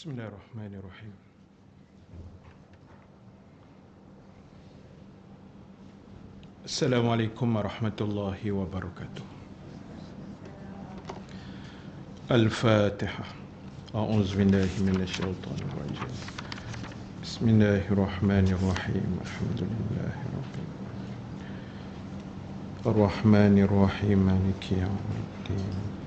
Bismillahirrahmanirrahim. Assalamualaikum warahmatullahi wabarakatuh. Al-Fatihah. A'udzu billahi minasyaitonir rajim. Bismillahirrahmanirrahim. Alhamdulillahirabbil alamin. Ar-Rahmanir-Rahim. Maliki yaumiddin.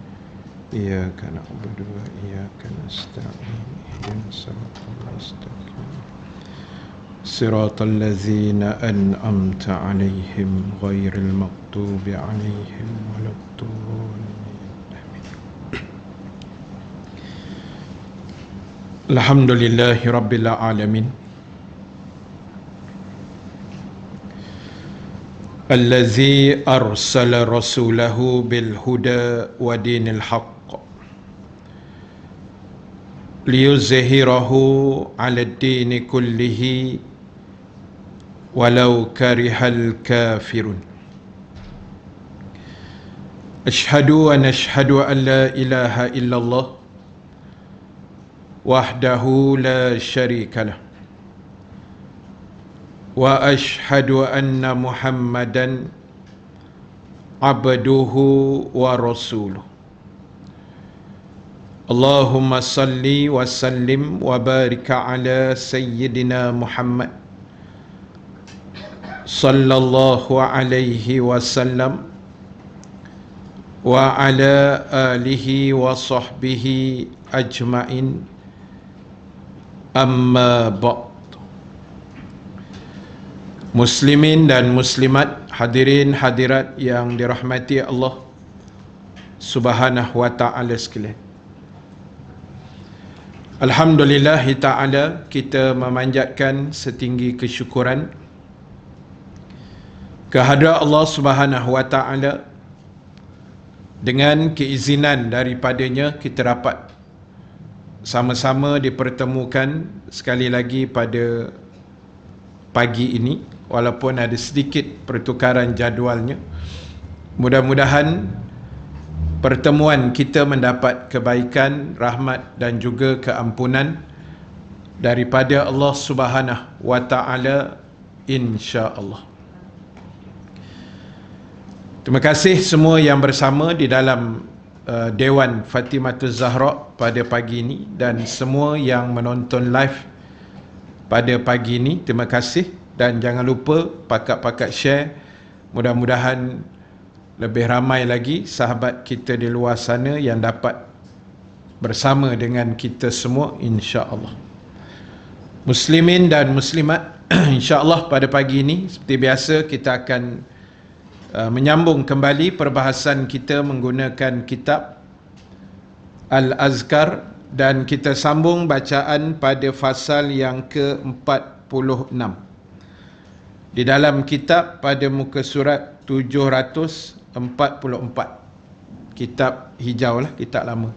Iyyaka na'budu wa iyyaka nasta'in. Ihdinas siratal mustaqim. Siratal ladzina an'amta 'alaihim ghairil maghdubi 'alaihim waladdallin. Amin. Alhamdulillahi rabbil alamin. Allazi arsala rasulahu bil huda wa dinil haqq liyuzhirahu 'ala ad-dini kullihi walau karihal kafirun. Ashhadu an la ilaha illallah wahdahu la syarika lah wa ashhadu anna Muhammadan abduhu wa rasuluh. Allahumma salli wa sallim wa barik ala sayyidina Muhammad sallallahu alaihi wasallam wa ala alihi wa sahbihi ajma'in. Amma ba'd. Muslimin dan muslimat, hadirin hadirat yang dirahmati Allah Subhanahu wa ta'ala sekalian. Alhamdulillah ta'ala, kita memanjatkan setinggi kesyukuran kehadrat Allah Subhanahu wa ta'ala. Dengan keizinan daripadanya kita dapat sama-sama dipertemukan sekali lagi pada pagi ini, walaupun ada sedikit pertukaran jadualnya. Mudah-mudahan pertemuan kita mendapat kebaikan, rahmat dan juga keampunan daripada Allah Subhanahu wa ta'ala, insya-Allah. Terima kasih semua yang bersama di dalam Dewan Fatimatuz Zahra pada pagi ini, dan semua yang menonton live pada pagi ini, terima kasih. Dan jangan lupa pakat-pakat share. Mudah-mudahan lebih ramai lagi sahabat kita di luar sana yang dapat bersama dengan kita semua, insya-Allah. Muslimin dan muslimat, insya-Allah pada pagi ini seperti biasa kita akan menyambung kembali perbahasan kita menggunakan kitab Al-Azkar, dan kita sambung bacaan pada fasal yang ke-46 di dalam kitab pada muka surat 744. Kitab hijau lah, kitab lama.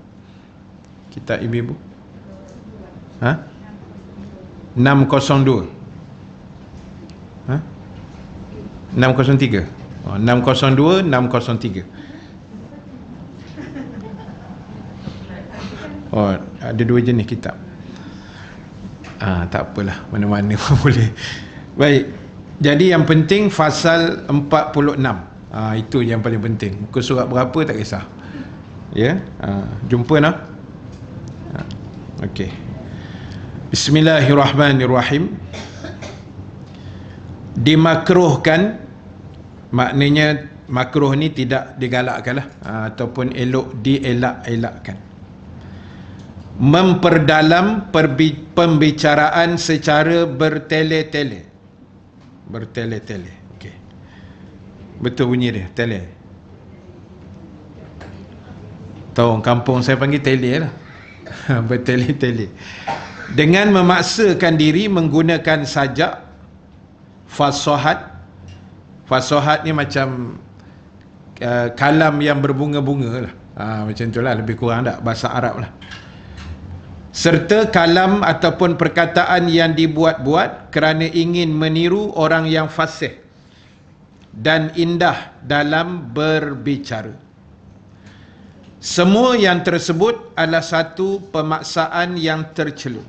Kitab ibu-ibu 602 603 602 603. Oh, ada dua jenis kitab. Tak apalah, mana-mana pun boleh. Baik. Jadi yang penting fasal 46. Itu yang paling penting. Muka surat berapa tak kisah. Ya. Jumpa nak. Okey. Bismillahirrahmanirrahim. Dimakruhkan, maknanya makruh ni tidak digalakkan lah, ataupun dielak-elakkan. Memperdalam pembicaraan secara bertele-tele. Bertele-tele. Okey. Betul bunyi dia, tele. Tahu kampung saya panggil tele lah. Bertele-tele. Dengan memaksakan diri menggunakan sajak, fasahat. Fasahat ni macam kalam yang berbunga-bunga lah. Macam tu lah, lebih kurang tak, bahasa Arab lah. Serta kalam ataupun perkataan yang dibuat-buat kerana ingin meniru orang yang fasih dan indah dalam berbicara. Semua yang tersebut adalah satu pemaksaan yang tercela.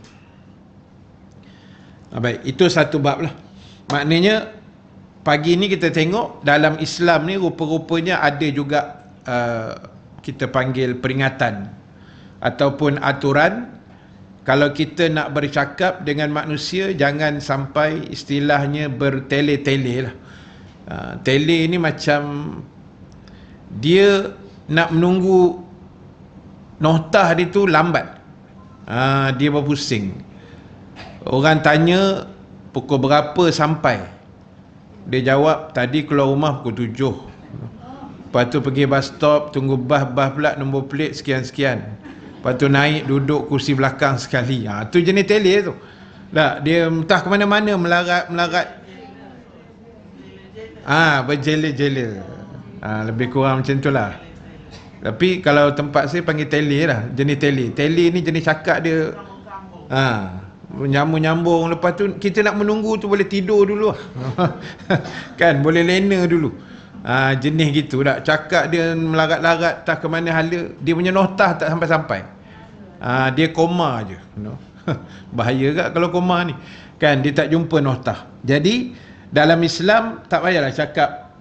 Baik, itu satu bab lah. Maknanya pagi ni kita tengok dalam Islam ni rupa-rupanya ada juga kita panggil peringatan ataupun aturan. Kalau kita nak bercakap dengan manusia, jangan sampai istilahnya bertele-tele lah. Tele ni macam dia nak menunggu noktah dia tu lambat. Dia berpusing. Orang tanya pukul berapa sampai, dia jawab tadi keluar rumah pukul 7. Lepas tu pergi bus stop, tunggu bas pula nombor pelik sekian-sekian. Lepas tu naik duduk kursi belakang sekali. Tu jenis tele tu. Tak, dia entah ke mana-mana melarat. Berjela-jela. Lebih kurang macam tu lah. Tapi kalau tempat saya panggil tele lah, jenis tele. Tele ni jenis cakap dia menyambung-nyambung. Lepas tu kita nak menunggu tu boleh tidur dulu lah. Kan, boleh lena dulu. Jenis gitu tak. Cakap dia melarat-larat tak ke mana hala. Dia punya notah tak sampai-sampai. Dia koma je, bahaya tak kalau koma ni. Kan, dia tak jumpa notah. Jadi dalam Islam tak payahlah cakap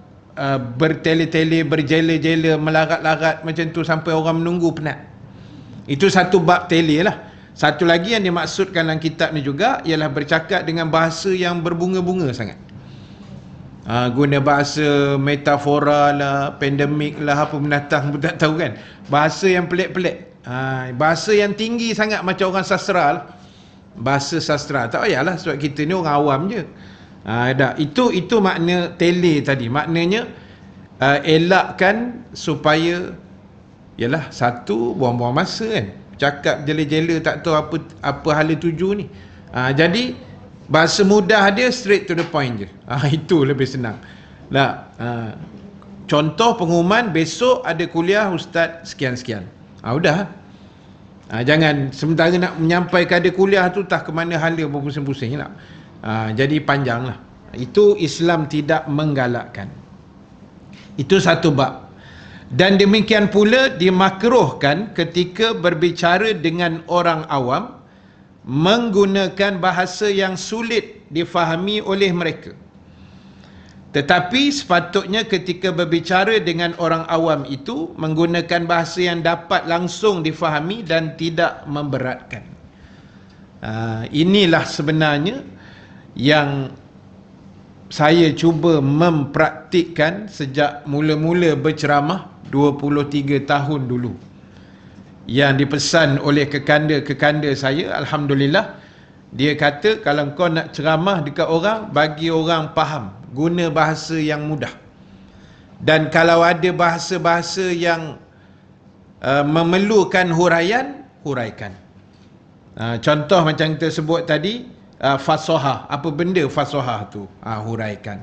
bertele-tele, berjela-jela, melarat-larat macam tu sampai orang menunggu penat. Itu satu bab tele lah. Satu lagi yang dimaksudkan dalam kitab ni juga ialah bercakap dengan bahasa yang berbunga-bunga sangat. Guna bahasa metafora lah, pandemik lah, apa binatang pun tak tahu kan. Bahasa yang pelik-pelik. Bahasa yang tinggi sangat macam orang sastra lah. Bahasa sastra. Tak payahlah sebab kita ni orang awam je. Itu makna tele tadi. Maknanya elakkan supaya yalah, satu, buang-buang masa kan. Cakap jela-jela tak tahu apa hala tuju ni. Jadi bahasa mudah dia straight to the point je. Itu lebih senang. Contoh pengumuman besok ada kuliah ustaz sekian-sekian. Udah. Jangan sementara nak menyampaikan ada kuliah tu tak ke mana hala berpusing-pusing lah. Jadi panjang lah. Itu Islam tidak menggalakkan. Itu satu bab. Dan demikian pula dimakruhkan ketika berbicara dengan orang awam menggunakan bahasa yang sulit difahami oleh mereka. Tetapi sepatutnya ketika berbicara dengan orang awam itu menggunakan bahasa yang dapat langsung difahami dan tidak memberatkan. Inilah sebenarnya yang saya cuba mempraktikkan sejak mula-mula berceramah 23 tahun dulu. Yang dipesan oleh kekanda saya, alhamdulillah, dia kata kalau kau nak ceramah dekat orang, bagi orang faham, guna bahasa yang mudah. Dan kalau ada bahasa-bahasa yang memerlukan huraian, huraikan. Contoh macam kita sebut tadi, fasahah. Apa benda fasahah tu? Huraikan.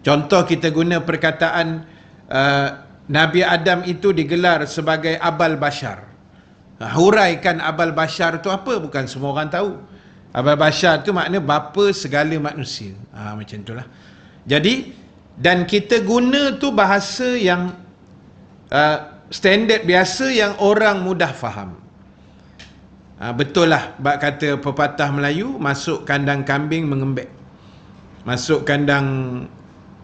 Contoh kita guna perkataan Nabi Adam itu digelar sebagai Abal Bashar. Huraikan Abal Bashar tu apa? Bukan semua orang tahu. Abal Bashar tu makna bapa segala manusia. Macam itulah. Jadi, dan kita guna tu bahasa yang standard biasa yang orang mudah faham. Betul lah bab kata pepatah Melayu, masuk kandang kambing mengembek. Masuk kandang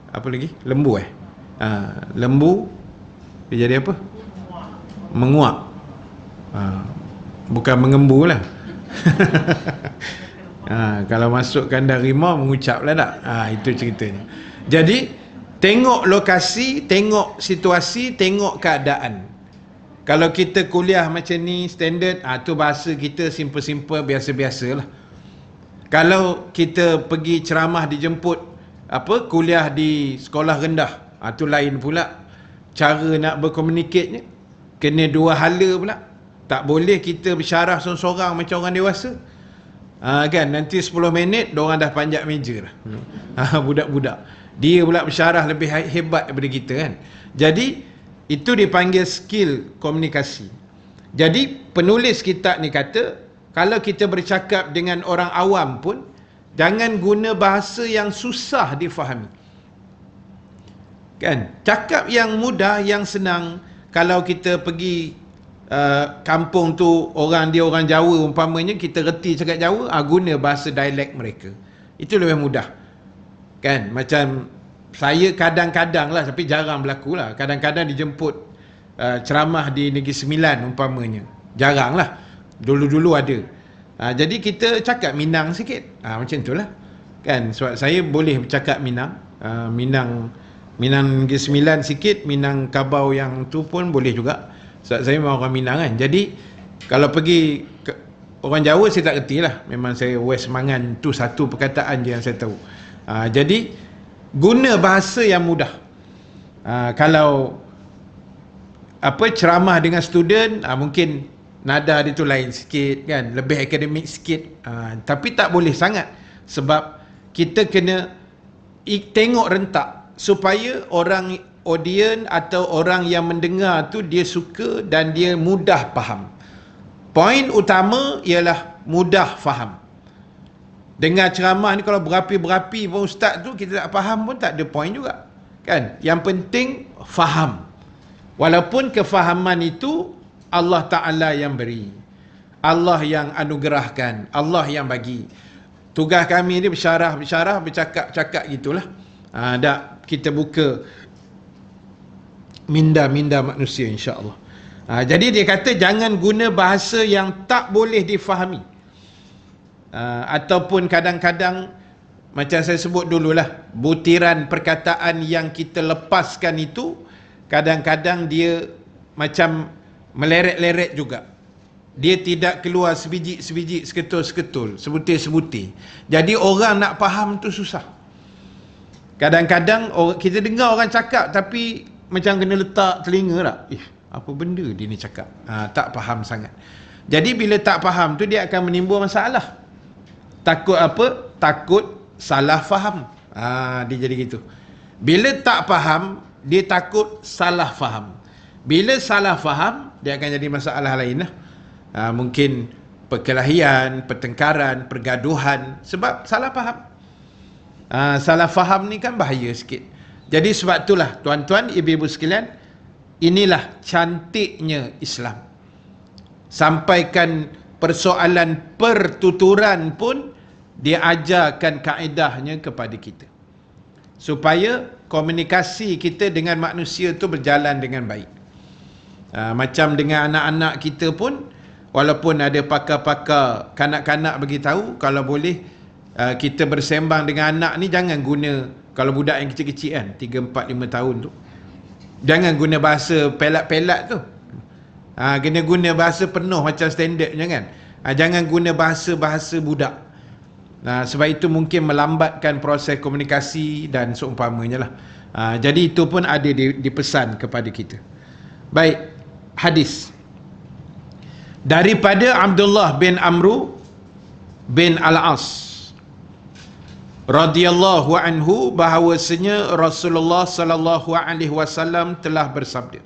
apa lagi? Lembu lembu dia jadi apa? Menguap. Bukan mengembu lah. Kalau masuk kandang rimau mengucap lah tak? Itu ceritanya. Jadi tengok lokasi, tengok situasi, tengok keadaan. Kalau kita kuliah macam ni standard, tu bahasa kita simple-simple, biasa-biasa lah. Kalau kita pergi ceramah dijemput kuliah di sekolah rendah, tu lain pula. Cara nak berkomunikatnya kena dua hala pula. Tak boleh kita bersyarah sorang-sorang macam orang dewasa. Kan nanti 10 minit diorang dah panjat meja dah. Budak-budak. Dia pula bersyarah lebih hebat daripada kita kan. Jadi itu dipanggil skill komunikasi. Jadi penulis kitab ni kata, kalau kita bercakap dengan orang awam pun jangan guna bahasa yang susah difahami. Kan? Cakap yang mudah, yang senang. Kalau kita pergi kampung tu orang dia orang Jawa umpamanya, kita reti cakap Jawa, guna bahasa dialek mereka. Itu lebih mudah. Kan? Macam saya kadang-kadang lah, tapi jarang berlaku lah. Kadang-kadang dijemput ceramah di Negeri Sembilan umpamanya. Jarang lah. Dulu-dulu ada. Jadi kita cakap Minang sikit. Macam tu lah. Kan? Sebab saya boleh bercakap Minang. Minang Negeri Sembilan sikit. Minang Kabau yang tu pun boleh juga. Sebab saya memang orang Minang kan. Jadi kalau pergi orang Jawa saya tak reti lah. Memang saya West Mangan tu satu perkataan je yang saya tahu. Jadi guna bahasa yang mudah. Kalau ceramah dengan student, mungkin nada dia tu lain sikit kan, lebih akademik sikit. Tapi tak boleh sangat, sebab kita kena tengok rentak supaya orang audien atau orang yang mendengar tu dia suka dan dia mudah faham. Poin utama ialah mudah faham. Dengar ceramah ni kalau berapi-berapi pun ustaz tu kita tak faham pun tak ada poin juga. Kan? Yang penting faham. Walaupun kefahaman itu Allah Ta'ala yang beri. Allah yang anugerahkan. Allah yang bagi. Tugas kami ni bersyarah, bercakap gitulah. Tak kita buka minda manusia insya-Allah. Jadi dia kata jangan guna bahasa yang tak boleh difahami. Ataupun kadang-kadang macam saya sebut dululah, butiran perkataan yang kita lepaskan itu kadang-kadang dia macam meleret-leret juga. Dia tidak keluar sebiji-sebiji, seketul-seketul, sebutir-sebutir. Jadi orang nak faham tu susah. Kadang-kadang kita dengar orang cakap tapi macam kena letak telinga tak? Apa benda dia ni cakap? Tak faham sangat. Jadi bila tak faham tu dia akan menimbul masalah. Takut apa? Takut salah faham. Dia jadi gitu. Bila tak faham, dia takut salah faham. Bila salah faham, dia akan jadi masalah lain lah. Mungkin perkelahian, pertengkaran, pergaduhan sebab salah faham. Salah faham ni kan bahaya sikit. Jadi sebab itulah tuan-tuan, ibu-ibu sekalian, inilah cantiknya Islam. Sampaikan persoalan pertuturan pun dia ajarkan kaedahnya kepada kita. Supaya komunikasi kita dengan manusia tu berjalan dengan baik. Macam dengan anak-anak kita pun, walaupun ada pakar-pakar kanak-kanak bagi tahu, kalau boleh kita bersembang dengan anak ni jangan guna, kalau budak yang kecil-kecil kan 3, 4, 5 tahun tu, jangan guna bahasa pelat-pelat tu. Kena guna bahasa penuh macam standardnya kan. Jangan guna bahasa-bahasa budak. Sebab itu mungkin melambatkan proses komunikasi dan seumpamanya lah. Jadi itu pun ada dipesan kepada kita. Baik, hadis daripada Abdullah bin Amru bin Al-As radhiyallahu anhu bahawasanya Rasulullah sallallahu alaihi wasallam telah bersabda,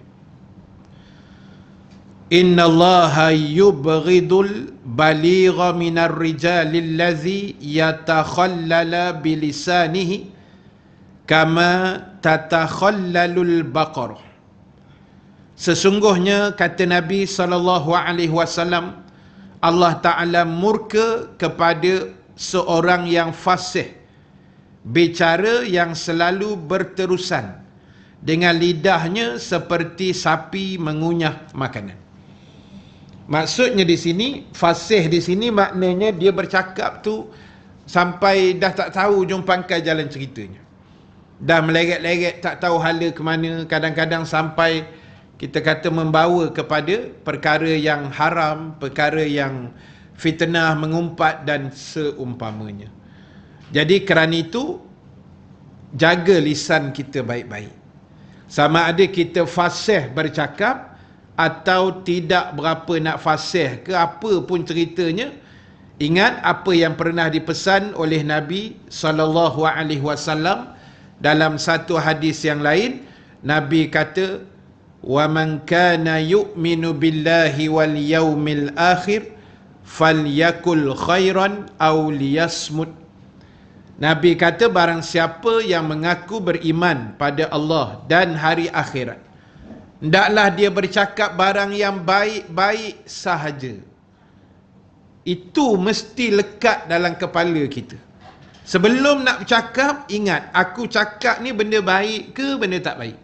innallaha yubghidul baligha minar rijali allazi yatakhallala bilisanihi kama tatakhallalul baqarah. Sesungguhnya kata Nabi sallallahu alaihi wasallam, Allah Taala murka kepada seorang yang fasih, bicara yang selalu berterusan dengan lidahnya seperti sapi mengunyah makanan. Maksudnya di sini, fasih di sini maknanya dia bercakap tu sampai dah tak tahu hujung pangkal jalan ceritanya. Dah meleret-leret tak tahu hala ke mana, kadang-kadang sampai kita kata membawa kepada perkara yang haram, perkara yang fitnah, mengumpat dan seumpamanya. Jadi kerana itu jaga lisan kita baik-baik. Sama ada kita fasih bercakap atau tidak berapa nak fasih ke apa pun ceritanya, ingat apa yang pernah dipesan oleh Nabi sallallahu alaihi wasallam dalam satu hadis yang lain. Nabi kata, wa man kana yu'minu billahi wal yaumil akhir falyakul khairan aw liyasmut. Nabi kata barang siapa yang mengaku beriman pada Allah dan hari akhirat, Hendaklah dia bercakap barang yang baik-baik sahaja. Itu mesti lekat dalam kepala kita. Sebelum nak bercakap, ingat, aku cakap ni benda baik ke benda tak baik?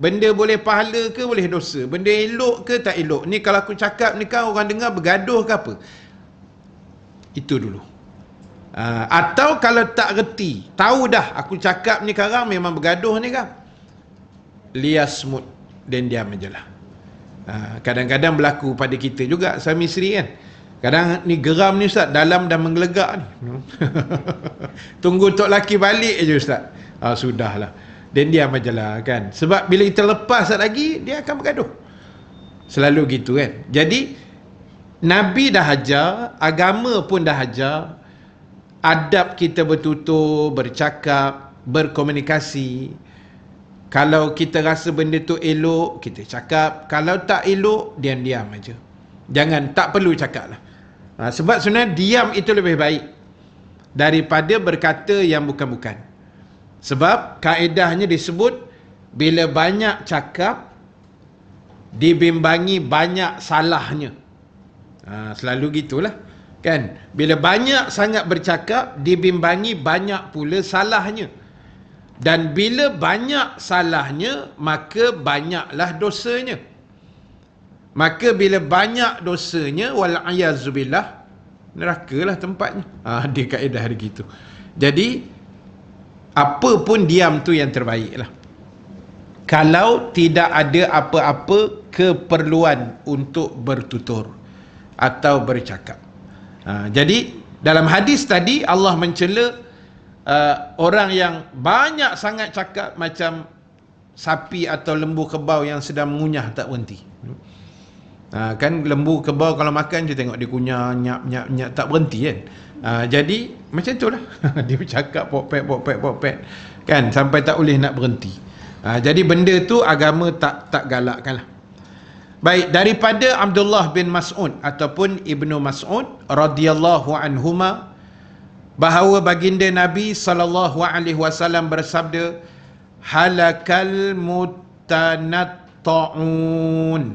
Benda boleh pahala ke boleh dosa? Benda elok ke tak elok? Ni kalau aku cakap ni kan orang dengar bergaduh ke apa? Itu dulu. Atau kalau tak reti, tahu dah aku cakap ni sekarang memang bergaduh ni kan, liasmut, dan diam je lah. Kadang-kadang berlaku pada kita juga, suami isteri kan, kadang ni geram ni ustaz, dalam dah menggelegak ni. Tunggu tok laki balik je ustaz. Sudahlah, dan diam je lah kan. Sebab bila kita lepas lagi, dia akan bergaduh. Selalu gitu kan. Jadi Nabi dah ajar, agama pun dah ajar, adab kita bertutur, bercakap, berkomunikasi. Kalau kita rasa benda tu elok, kita cakap. Kalau tak elok, diam-diam aja. Jangan, tak perlu cakap lah. Sebab sebenarnya diam itu lebih baik daripada berkata yang bukan-bukan. Sebab kaedahnya disebut, bila banyak cakap, dibimbangi banyak salahnya. Selalu gitulah kan. Bila banyak sangat bercakap, dibimbangi banyak pula salahnya. Dan bila banyak salahnya, maka banyaklah dosanya. Maka bila banyak dosanya, wal'ayazubillah, nerakalah tempatnya. Dia kaedah dia gitu. Jadi apa pun diam tu yang terbaik lah. Kalau tidak ada apa-apa keperluan untuk bertutur atau bercakap. Jadi dalam hadis tadi Allah mencela orang yang banyak sangat cakap, macam sapi atau lembu kebau yang sedang mengunyah tak berhenti. Kan lembu kebau kalau makan dia tengok dia kunyah nyap tak berhenti kan. Jadi macam itulah. Dia bercakap pok-pek kan, sampai tak boleh nak berhenti. Jadi benda tu agama tak galakkan lah. Baik, daripada Abdullah bin Mas'ud ataupun Ibnu Mas'ud radhiyallahu anhuma, bahawa baginda Nabi SAW bersabda, halakal mutanatta'un,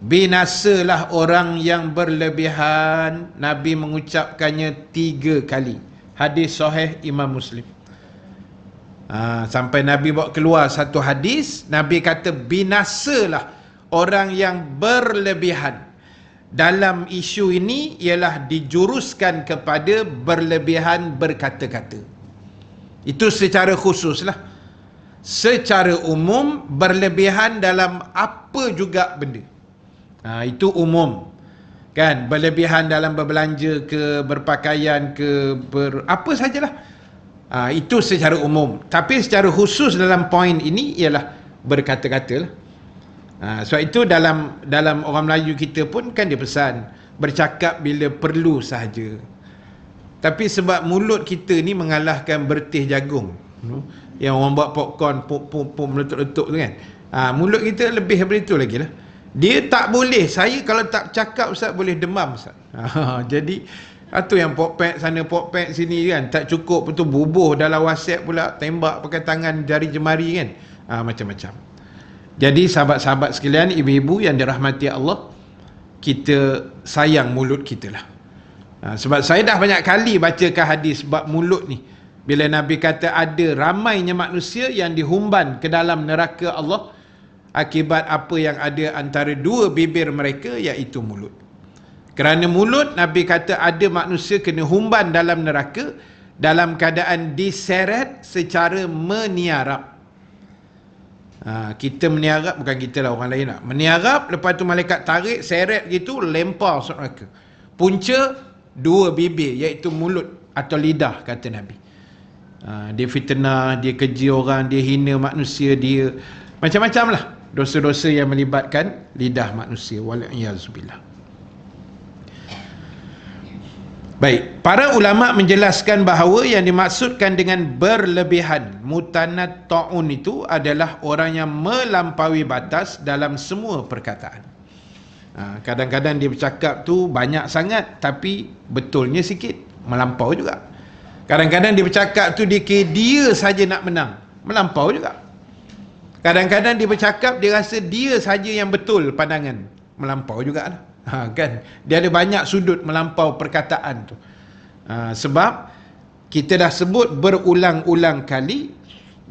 binasalah orang yang berlebihan. Nabi mengucapkannya 3 kali. Hadis sahih Imam Muslim. Sampai Nabi bawa keluar satu hadis, Nabi kata binasalah orang yang berlebihan. Dalam isu ini ialah dijuruskan kepada berlebihan berkata-kata. Itu secara khusus lah. Secara umum, berlebihan dalam apa juga benda. Itu umum. Kan, berlebihan dalam berbelanja ke, berpakaian ke, apa sajalah. Itu secara umum. Tapi secara khusus dalam poin ini ialah berkata-kata lah. Sebab itu dalam orang Melayu kita pun kan dia pesan bercakap bila perlu sahaja. Tapi sebab mulut kita ni mengalahkan bertih jagung, yang orang buat popcorn meletup-letup tu kan, mulut kita lebih daripada itu lagi lah. Dia tak boleh, saya kalau tak cakap ustaz boleh demam ustaz. Jadi itu yang pokpek sana pokpek sini kan, tak cukup betul bubuh dalam WhatsApp pula, tembak pakai tangan jari jemari kan, macam-macam. Jadi sahabat-sahabat sekalian, ibu-ibu yang dirahmati Allah, kita sayang mulut kita lah. Sebab saya dah banyak kali bacakan hadis bab mulut ni. Bila Nabi kata ada ramainya manusia yang dihumban ke dalam neraka Allah akibat apa yang ada antara dua bibir mereka, iaitu mulut. Kerana mulut, Nabi kata ada manusia kena humban dalam neraka dalam keadaan diseret secara meniarap. Kita meniarap, bukan kita lah, orang lain lah meniarap, lepas tu malaikat tarik, seret gitu, lempar masuk neraka. Punca dua bibir, iaitu mulut atau lidah, kata Nabi. Dia fitnah, dia keji orang, dia hina manusia, dia macam-macam lah dosa-dosa yang melibatkan lidah manusia. Wal'iyazubillah. Baik, para ulama menjelaskan bahawa yang dimaksudkan dengan berlebihan mutanatta'un itu adalah orang yang melampaui batas dalam semua perkataan. Kadang-kadang dia bercakap tu banyak sangat, tapi betulnya sikit, melampau juga. Kadang-kadang dia bercakap tu dia saja nak menang, melampau juga. Kadang-kadang dia bercakap, dia rasa dia saja yang betul pandangan. Melampau juga lah. Kan? Dia ada banyak sudut melampau perkataan tu. Sebab kita dah sebut berulang-ulang kali,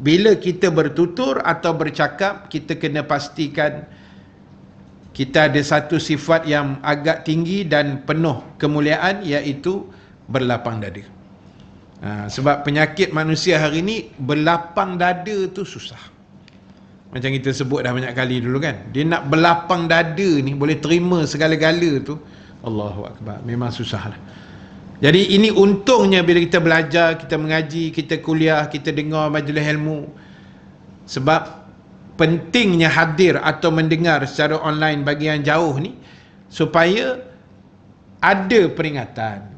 bila kita bertutur atau bercakap, kita kena pastikan kita ada satu sifat yang agak tinggi dan penuh kemuliaan, iaitu berlapang dada. Sebab penyakit manusia hari ni, berlapang dada tu susah. Macam kita sebut dah banyak kali dulu kan. Dia nak berlapang dada ni, boleh terima segala-gala tu, Allahu Akbar, memang susah lah. Jadi ini untungnya bila kita belajar, kita mengaji, kita kuliah, kita dengar majlis ilmu. Sebab pentingnya hadir atau mendengar secara online bagi yang jauh ni, supaya ada peringatan.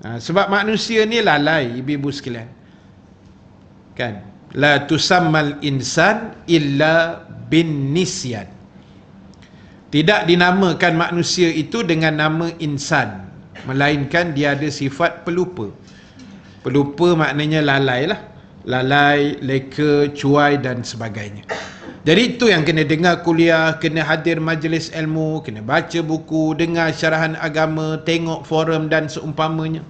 Sebab manusia ni lalai, ibu-ibu sekalian. Kan? La tusammal insan illa bin nisyan. Tidak dinamakan manusia itu dengan nama insan, melainkan dia ada sifat pelupa. Pelupa maknanya lalai lah. Lalai, leka, cuai dan sebagainya. Jadi itu yang kena dengar kuliah, kena hadir majlis ilmu, kena baca buku, dengar syarahan agama, tengok forum dan seumpamanya.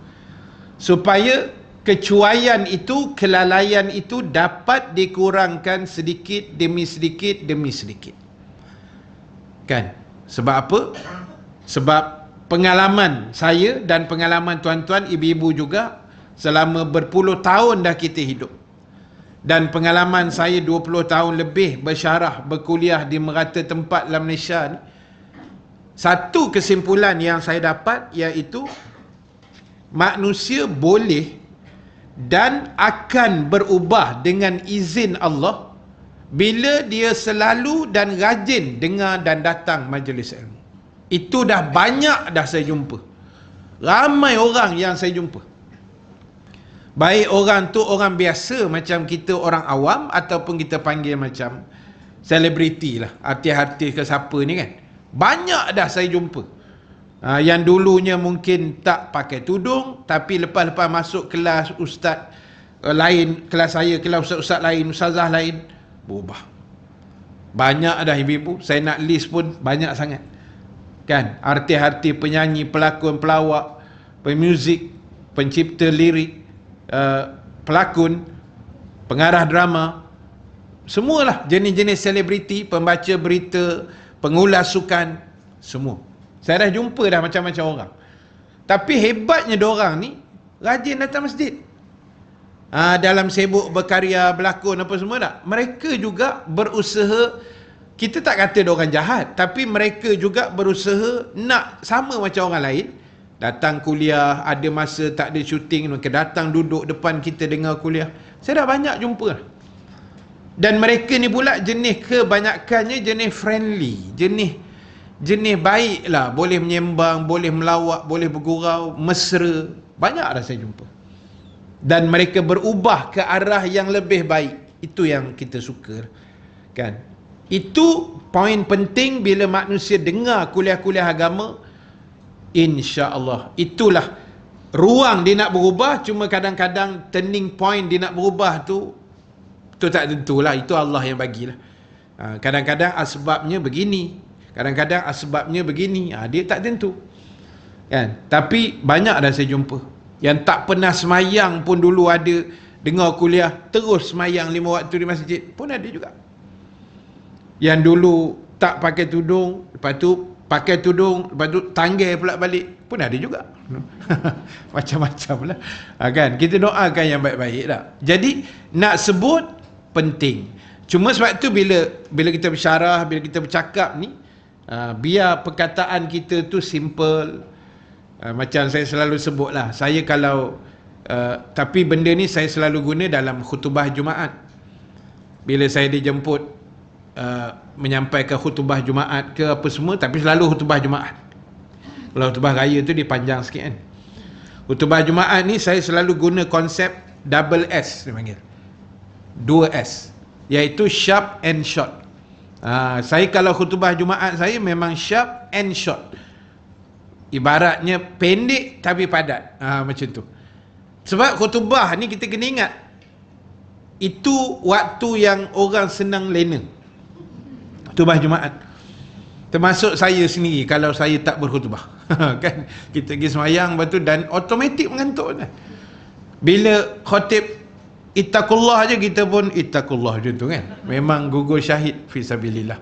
Supaya kecuaian itu, kelalaian itu dapat dikurangkan sedikit demi sedikit demi sedikit. Kan? Sebab apa? Sebab pengalaman saya dan pengalaman tuan-tuan, ibu-ibu juga, selama berpuluh tahun dah kita hidup. Dan pengalaman saya 20 tahun lebih bersyarah, berkuliah di merata tempat dalam Malaysia ni, satu kesimpulan yang saya dapat, iaitu manusia boleh dan akan berubah dengan izin Allah bila dia selalu dan rajin dengar dan datang majlis ilmu. Itu dah banyak dah saya jumpa. Ramai orang yang saya jumpa. Baik orang tu orang biasa macam kita orang awam, ataupun kita panggil macam selebriti lah, artis-artis ke siapa ni kan. Banyak dah saya jumpa. Yang dulunya mungkin tak pakai tudung, tapi lepas-lepas masuk kelas ustaz lain, kelas saya, kelas ustaz-ustaz lain, ustazah lain, berubah. Banyak dah ibu-ibu, saya nak list pun banyak sangat. Kan? Artis-artis, penyanyi, pelakon, pelawak, pemuzik, pencipta lirik, pelakon, pengarah drama, semualah jenis-jenis selebriti, pembaca berita, pengulas sukan, semua. Saya dah jumpa dah macam-macam orang. Tapi hebatnya diorang ni rajin datang masjid. Dalam sibuk berkarya, berlakon apa semua tak. Mereka juga berusaha, kita tak kata diorang jahat, tapi mereka juga berusaha nak sama macam orang lain. Datang kuliah, ada masa tak ada syuting, mereka datang duduk depan kita dengar kuliah. Saya dah banyak jumpa. Dan mereka ni pula jenis kebanyakannya jenis friendly, jenis baik lah. Boleh menyembang, boleh melawak, boleh bergurau, mesra. Banyak dah saya jumpa. Dan mereka berubah ke arah yang lebih baik. Itu yang kita suka. Kan? Itu poin penting bila manusia dengar kuliah-kuliah agama. InsyaAllah itulah ruang dia nak berubah. Cuma kadang-kadang turning point dia nak berubah tu tak tentulah. Itu Allah yang bagilah. Kadang-kadang asbabnya begini, kadang-kadang asbabnya begini. Dia tak tentu kan. Tapi banyak dah saya jumpa yang tak pernah semayang pun dulu ada, dengar kuliah terus semayang 5 waktu di masjid pun ada juga. Yang dulu tak pakai tudung, lepas tu pakai tudung, lepas tu tanggai pula balik, pun ada juga. Macam-macam lah. Kan? Kita doakan yang baik-baik tak. Jadi nak sebut penting. Cuma sebab tu bila kita bersyarah, bila kita bercakap ni, biar perkataan kita tu simple. Macam saya selalu sebut lah, saya kalau tapi benda ni saya selalu guna dalam khutbah Jumaat. Bila saya dijemput menyampaikan khutbah Jumaat ke apa semua, tapi selalu khutbah Jumaat. Kalau khutbah raya tu dia panjang sikit kan. Khutbah Jumaat ni saya selalu guna konsep double S, dia panggil 2S, iaitu sharp and short. Saya kalau khutbah Jumaat saya memang sharp and short. Ibaratnya pendek tapi padat. Macam tu. Sebab khutbah ni kita kena ingat, itu waktu yang orang senang lena. khutbah Jumaat. Termasuk saya sendiri kalau saya tak berkhutbah. Kan kita pergi semayang lepas tu dan automatik mengantuk kan. Bila khatib ittaqullah je kita pun ittaqullah macam tu kan. Memang gugur syahid fi sabilillah.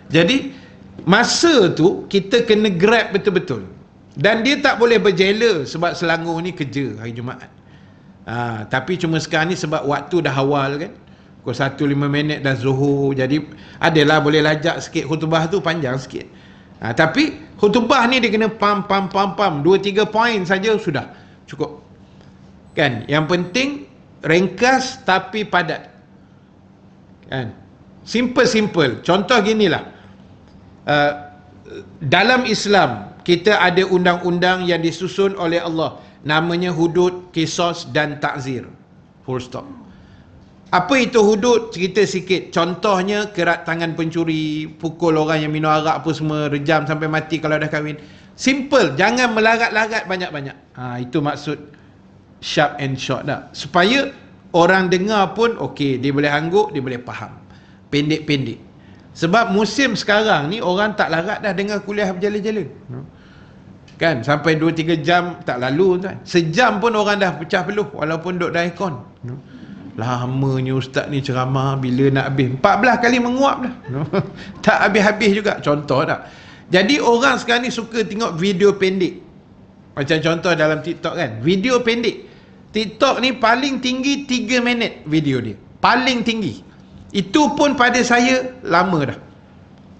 Jadi masa tu kita kena grab betul-betul. Dan dia tak boleh berjela sebab Selangor ni kerja hari Jumaat. Tapi cuma sekarang ni sebab waktu dah awal kan. Pukul 1:05 dah Zuhur. Jadi adalah boleh lajak sikit khutbah tu panjang sikit. Tapi khutbah ni dia kena pam 2-3 poin saja sudah cukup. Kan? Yang penting ringkas tapi padat. Kan? Simple. Contoh ginilah. Dalam Islam kita ada undang-undang yang disusun oleh Allah, namanya hudud, qisas dan ta'zir. Full stop. Apa itu hudud? Cerita sikit. Contohnya kerat tangan pencuri, pukul orang yang minum arak apa semua, rejam sampai mati kalau dah kahwin. Simple, jangan melarat-larat banyak-banyak. Itu maksud sharp and short dah. Supaya orang dengar pun okey, dia boleh angguk, dia boleh faham. Pendek-pendek. Sebab musim sekarang ni orang tak larat dah dengar kuliah berjala-jala. Kan? Sampai 2-3 jam tak lalu kan. Sejam pun orang dah pecah peluh walaupun duduk dalam aircon. Lamanya ustaz ni ceramah, bila nak habis 14 kali menguap dah. Tak habis-habis juga. Contoh tak. Jadi orang sekarang ni suka tengok video pendek. Macam contoh dalam TikTok kan. Video pendek. TikTok ni paling tinggi 3 minit video dia. Paling tinggi. Itu pun pada saya lama dah.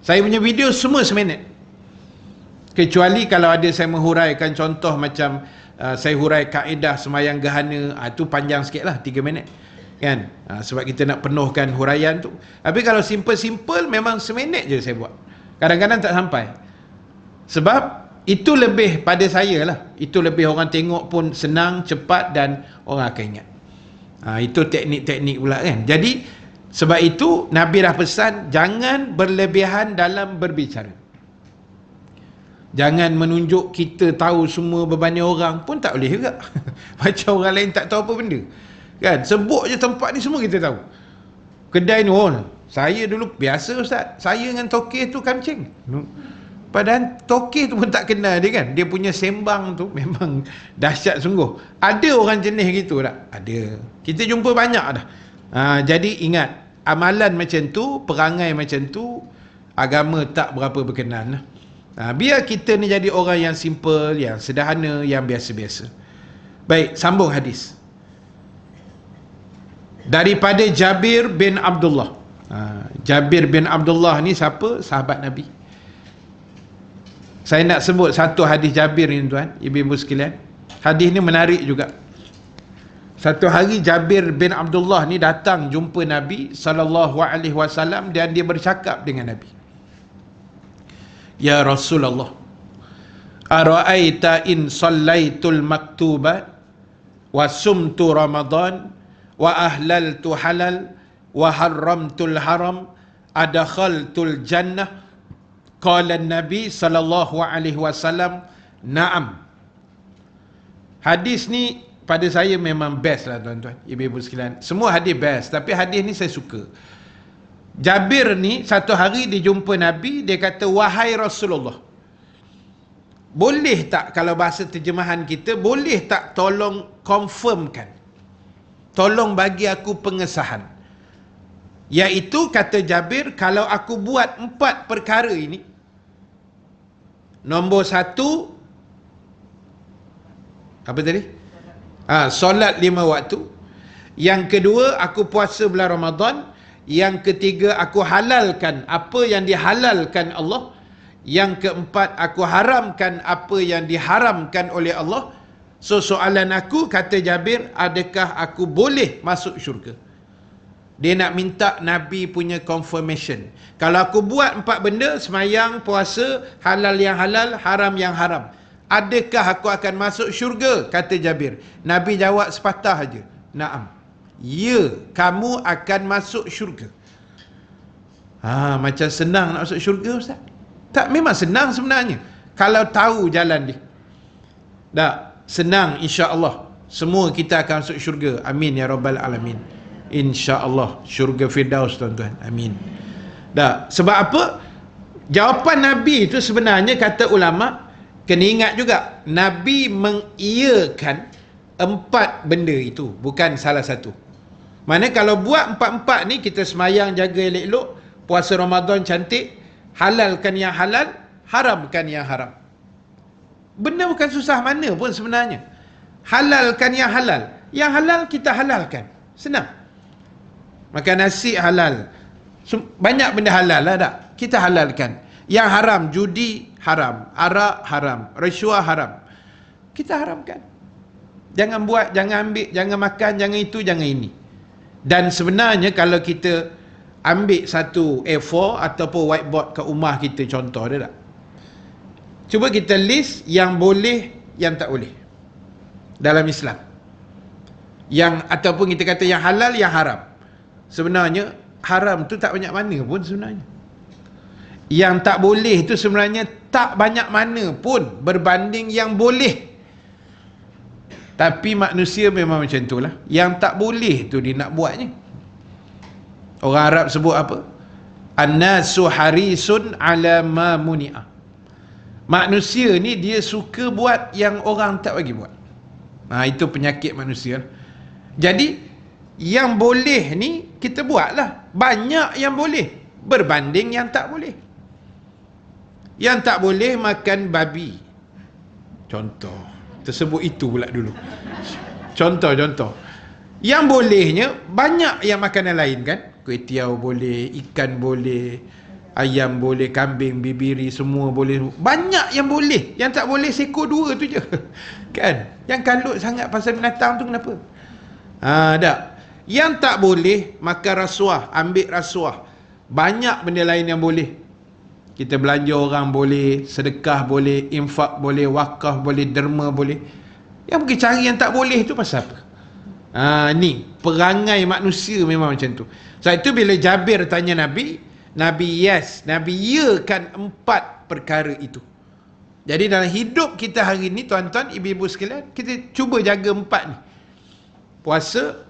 Saya punya video semua seminit. Kecuali kalau ada saya menghuraikan contoh macam saya hurai kaedah semayang gerhana, itu panjang sikit lah 3 minit kan. Sebab kita nak penuhkan huraian tu. Tapi kalau simple-simple memang seminit je saya buat. Kadang-kadang tak sampai. Sebab itu lebih pada saya lah. Itu lebih orang tengok pun senang, cepat dan orang akan ingat. Itu teknik-teknik pula kan. Jadi sebab itu Nabi dah pesan jangan berlebihan dalam berbicara. Jangan menunjuk kita tahu semua bebannya orang pun tak boleh juga. Macam orang lain tak tahu apa benda. Kan? Sebut je tempat ni semua kita tahu. Kedai ni, saya dulu biasa ustaz. Saya dengan tokeh tu kancing. Padahal tokeh tu pun tak kenal dia kan. Dia punya sembang tu memang dahsyat sungguh. Ada orang jenis gitu tak? Ada. Kita jumpa banyak dah. Jadi ingat, amalan macam tu, perangai macam tu, agama tak berapa berkenan. Biar kita ni jadi orang yang simple, yang sederhana, yang biasa-biasa. Baik, sambung hadis. Daripada Jabir bin Abdullah. Jabir bin Abdullah ni siapa? Sahabat Nabi. Saya nak sebut satu hadis Jabir ni tuan, ibu-ibu sekalian. Hadis ni menarik juga. Satu hari Jabir bin Abdullah ni datang jumpa Nabi SAW dan dia bercakap dengan Nabi. Ya Rasulullah, ara'aita in sallaitul maktubat wa sumtu Ramadan wa ahlaltu halal wa haramtul haram adakhaltul jannah. Qala Nabi SAW, na'am. Hadis ni pada saya memang best lah tuan-tuan, ibu-ibu sekalian. Semua hadis best, tapi hadis ni saya suka. Jabir ni satu hari dia jumpa Nabi, dia kata, wahai Rasulullah, boleh tak, kalau bahasa terjemahan kita, boleh tak tolong confirmkan, tolong bagi aku pengesahan. Iaitu kata Jabir, kalau aku buat 4 perkara ini, nombor 1, apa tadi? Solat 5 waktu. Yang kedua, aku puasa bulan Ramadan. Yang ketiga, aku halalkan apa yang dihalalkan Allah. Yang keempat, aku haramkan apa yang diharamkan oleh Allah. So soalan aku, kata Jabir, adakah aku boleh masuk syurga? Dia nak minta Nabi punya confirmation. Kalau aku buat 4 benda, semayang, puasa, halal yang halal, haram yang haram, adakah aku akan masuk syurga? Kata Jabir. Nabi jawab sepatah aja, na'am. Ya, kamu akan masuk syurga. Macam senang nak masuk syurga ustaz? Tak, memang senang sebenarnya kalau tahu jalan dia. Tak, senang insya-Allah. Semua kita akan masuk syurga. Amin ya rabbal alamin. Insya-Allah syurga Firdaus tuan-tuan. Amin. Tak, sebab apa? Jawapan Nabi itu sebenarnya, kata ulama, kena ingat juga, Nabi mengiyakan 4 benda itu, bukan salah satu. Mana kalau buat 4-4 ni, kita semayang jaga elok-elok, puasa Ramadan cantik, halalkan yang halal, haramkan yang haram. Benda bukan susah mana pun sebenarnya. Halalkan yang halal. Yang halal kita halalkan. Senang. Makan nasi halal. Banyak benda halal lah tak? Kita halalkan. Yang haram, judi haram, arak haram, rasuah haram. Kita haramkan. Jangan buat, jangan ambil, jangan makan, jangan itu, jangan ini. Dan sebenarnya kalau kita ambil satu A4 ataupun whiteboard kat rumah kita, contoh dia tak? Cuba kita list yang boleh, yang tak boleh dalam Islam. Yang ataupun kita kata yang halal, yang haram. Sebenarnya haram tu tak banyak mana pun sebenarnya. Yang tak boleh tu sebenarnya tak banyak mana pun berbanding yang boleh. Tapi manusia memang macam itulah. Yang tak boleh tu dia nak buatnya. Orang Arab sebut apa? An-nasu harisun ala ma muni'a. Manusia ni dia suka buat yang orang tak bagi buat. Itu penyakit manusia. Jadi yang boleh ni kita buatlah. Banyak yang boleh berbanding yang tak boleh. Yang tak boleh makan babi, contoh. Tersebut itu pula dulu. Contoh. Yang bolehnya banyak yang makanan lain kan. Kuih-tiaw boleh, ikan boleh, ayam boleh, kambing, bibiri, semua boleh. Banyak yang boleh. Yang tak boleh seekor 2 tu je. Kan? Yang kalut sangat pasal binatang tu kenapa? Tak. Yang tak boleh makan rasuah, ambil rasuah. Banyak benda lain yang boleh. Kita belanja orang boleh, sedekah boleh, infak boleh, wakaf boleh, derma boleh. Yang pergi cari yang tak boleh tu pasal apa? Ni perangai manusia memang macam tu. Sebab itu bila Jabir tanya Nabi, Nabi yakan 4 perkara itu. Jadi dalam hidup kita hari ni, tuan-tuan, ibu-ibu sekalian, kita cuba jaga 4 ni. Puasa,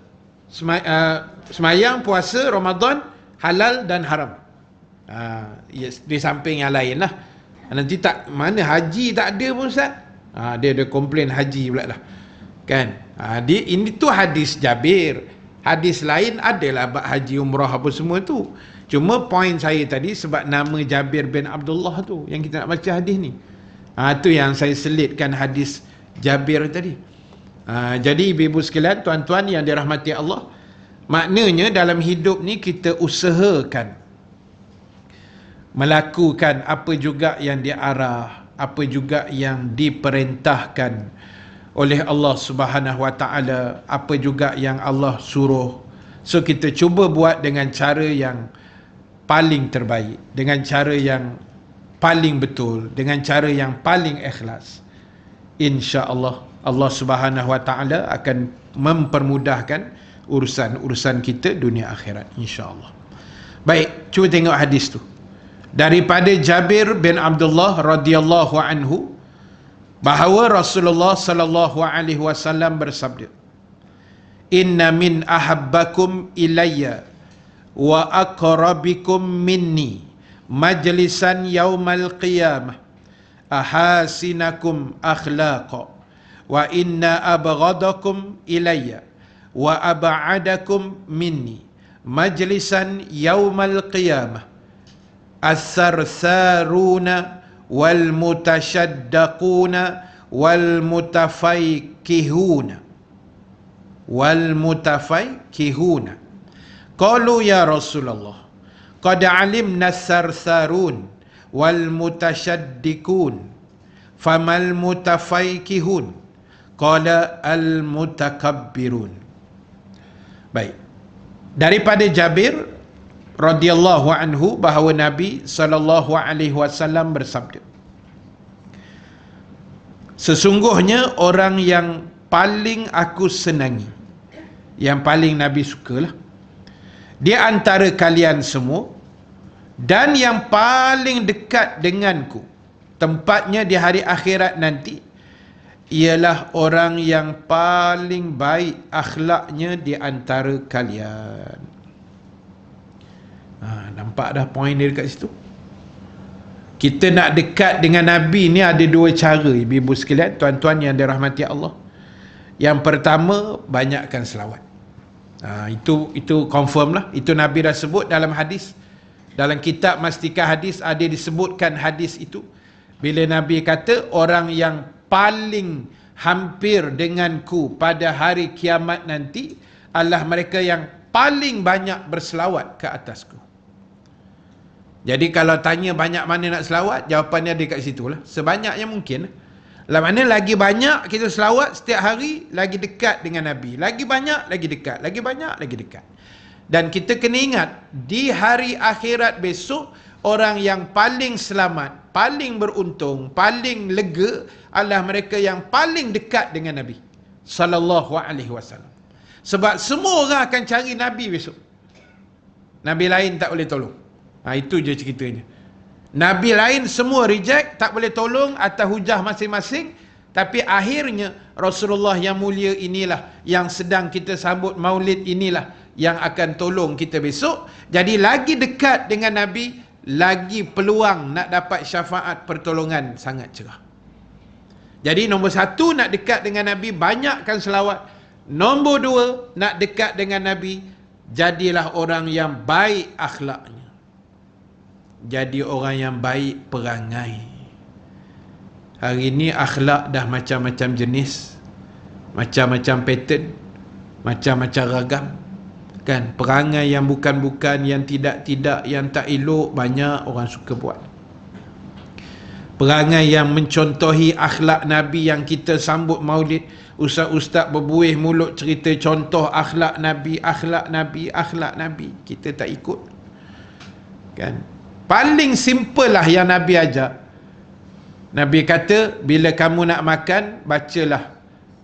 semayang, puasa, Ramadan, halal dan haram. Di samping yang lain lah. Nanti tak, mana haji tak ada pun Ustaz. Dia ada komplain haji pula lah. Kan? Ini tu hadis Jabir. Hadis lain adalah bab haji, umrah apa semua tu. Cuma poin saya tadi sebab nama Jabir bin Abdullah tu yang kita nak baca hadis ni. Tu yang saya selitkan hadis Jabir tadi. Jadi ibu-ibu sekalian, tuan-tuan yang dirahmati Allah, maknanya dalam hidup ni kita usahakan melakukan apa juga yang diarah, apa juga yang diperintahkan oleh Allah Subhanahu Wa Taala, apa juga yang Allah suruh. So kita cuba buat dengan cara yang paling terbaik, dengan cara yang paling betul, dengan cara yang paling ikhlas. Insya-Allah Allah Subhanahu Wa Taala akan mempermudahkan urusan-urusan kita dunia akhirat, insya-Allah. Baik, cuba tengok hadis tu. Daripada Jabir bin Abdullah radhiyallahu anhu bahawa Rasulullah sallallahu alaihi wasallam bersabda, "Inna min ahabbakum ilayya wa aqrabikum minni majlisan yaumal qiyamah ahasinakum akhlaqa wa inna abghadakum ilayya wa ab'adakum minni majlisan yaumal qiyamah as-sarsaruna wal mutashaddaquna wal mutafaykihuna qalu ya Rasulullah qad alimna as-sarsarun wal mutashaddiqun famal mutafaykihun qala al mutakabbirun. Baik, daripada Jabir radhiyallahu anhu bahawa Nabi sallallahu alaihi wasallam bersabda, sesungguhnya orang yang paling aku senangi, yang paling Nabi sukalah di antara kalian semua dan yang paling dekat denganku tempatnya di hari akhirat nanti ialah orang yang paling baik akhlaknya di antara kalian. Nampak dah poin dia dekat situ. Kita nak dekat dengan Nabi ni ada dua cara, ibu-ibu sekalian, tuan-tuan yang dirahmati Allah. Yang pertama, banyakkan selawat. Itu confirm lah. Itu Nabi dah sebut dalam hadis. Dalam kitab Mastika Hadis ada disebutkan hadis itu. Bila Nabi kata, orang yang paling hampir denganku pada hari kiamat nanti adalah mereka yang paling banyak berselawat ke atasku. Jadi kalau tanya banyak mana nak selawat, jawapannya ada kat situ lah. Sebanyak yang mungkin. Dalam mana lagi banyak kita selawat setiap hari, lagi dekat dengan Nabi. Lagi banyak, lagi dekat. Lagi banyak, lagi dekat. Dan kita kena ingat, di hari akhirat besok, orang yang paling selamat, paling beruntung, paling lega adalah mereka yang paling dekat dengan Nabi sallallahu alaihi wasallam. Sebab semua orang akan cari Nabi besok. Nabi lain tak boleh tolong. Itu je ceritanya. Nabi lain semua reject, tak boleh tolong atas hujah masing-masing. Tapi akhirnya Rasulullah yang mulia inilah yang sedang kita sambut maulid inilah yang akan tolong kita besok. Jadi lagi dekat dengan Nabi, lagi peluang nak dapat syafaat pertolongan sangat cerah. Jadi nombor satu, nak dekat dengan Nabi, banyakkan selawat. Nombor dua, nak dekat dengan Nabi, jadilah orang yang baik akhlaknya. Jadi orang yang baik perangai. Hari ni akhlak dah macam-macam jenis, macam-macam pattern, macam-macam ragam. Kan, perangai yang bukan-bukan, yang tidak-tidak, yang tak elok, banyak orang suka buat. Perangai yang mencontohi akhlak Nabi yang kita sambut maulid, ustaz-ustaz berbuih mulut cerita contoh akhlak Nabi, akhlak Nabi, akhlak Nabi, kita tak ikut. Kan, paling simple lah yang Nabi ajar. Nabi kata, bila kamu nak makan, bacalah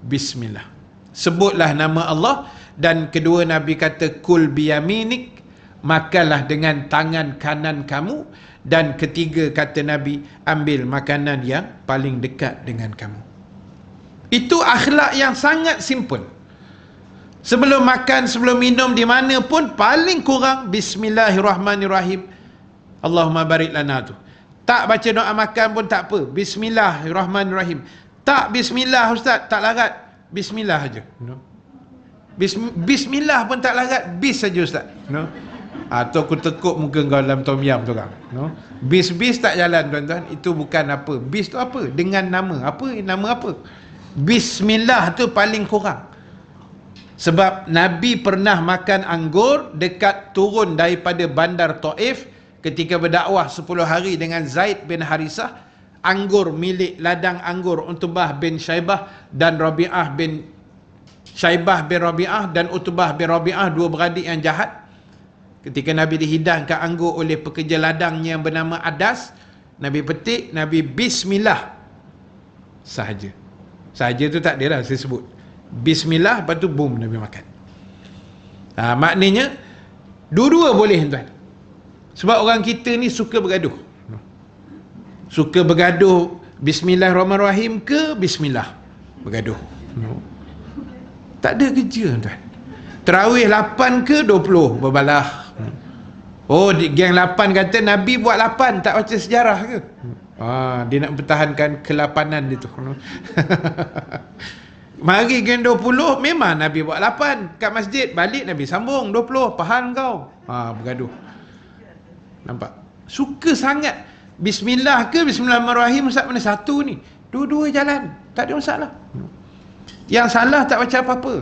bismillah, sebutlah nama Allah. Dan kedua, Nabi kata, kul biyaminik, makanlah dengan tangan kanan kamu. Dan ketiga, kata Nabi, ambil makanan yang paling dekat dengan kamu. Itu akhlak yang sangat simple. Sebelum makan, sebelum minum, di mana pun paling kurang bismillahirrahmanirrahim, Allahumma barik lana tu. Tak baca doa makan pun tak apa, bismillahirrahmanirrahim. Tak bismillah ustaz, tak larat, bismillah aja. Bismillah pun tak larat, bis saja ustaz. Atau aku tekuk muka kau dalam tom yam tu kan. Bis tak jalan tuan-tuan. Itu bukan apa. Bis tu apa? Dengan nama. Apa? Nama apa? Bismillah tu paling kurang. Sebab Nabi pernah makan anggur dekat turun daripada bandar Taif ketika berdakwah 10 hari dengan Zaid bin Harisah. Anggur milik ladang anggur Utbah bin Syaibah dan Rabi'ah bin Syaibah bin Rabi'ah dan Utbah bin Rabi'ah, dua beradik yang jahat. Ketika Nabi dihidangkan anggur oleh pekerja ladangnya yang bernama Adas, Nabi petik, Nabi bismillah sahaja. Sahaja tu tak ada lah, saya sebut bismillah, lepas tu boom, Nabi makan. Maknanya dua-dua boleh tuan. Sebab orang kita ni suka bergaduh. Suka bergaduh bismillahirrahmanirrahim ke bismillah, bergaduh. Tak ada kerja tuan. Tarawih 8 ke 20 berbalah. Oh, geng 8 kata Nabi buat 8, tak baca sejarah ke? Dia nak pertahankan kelapanan dia tu. Mari geng 20, memang Nabi buat 8 kat masjid, balik Nabi sambung 20, faham kau? Bergaduh. Nampak? Suka sangat. Bismillah ke bismillahirrahmanirrahim, ustaz mana satu ni? Dua-dua jalan, tak ada masalah. Yang salah tak baca apa-apa.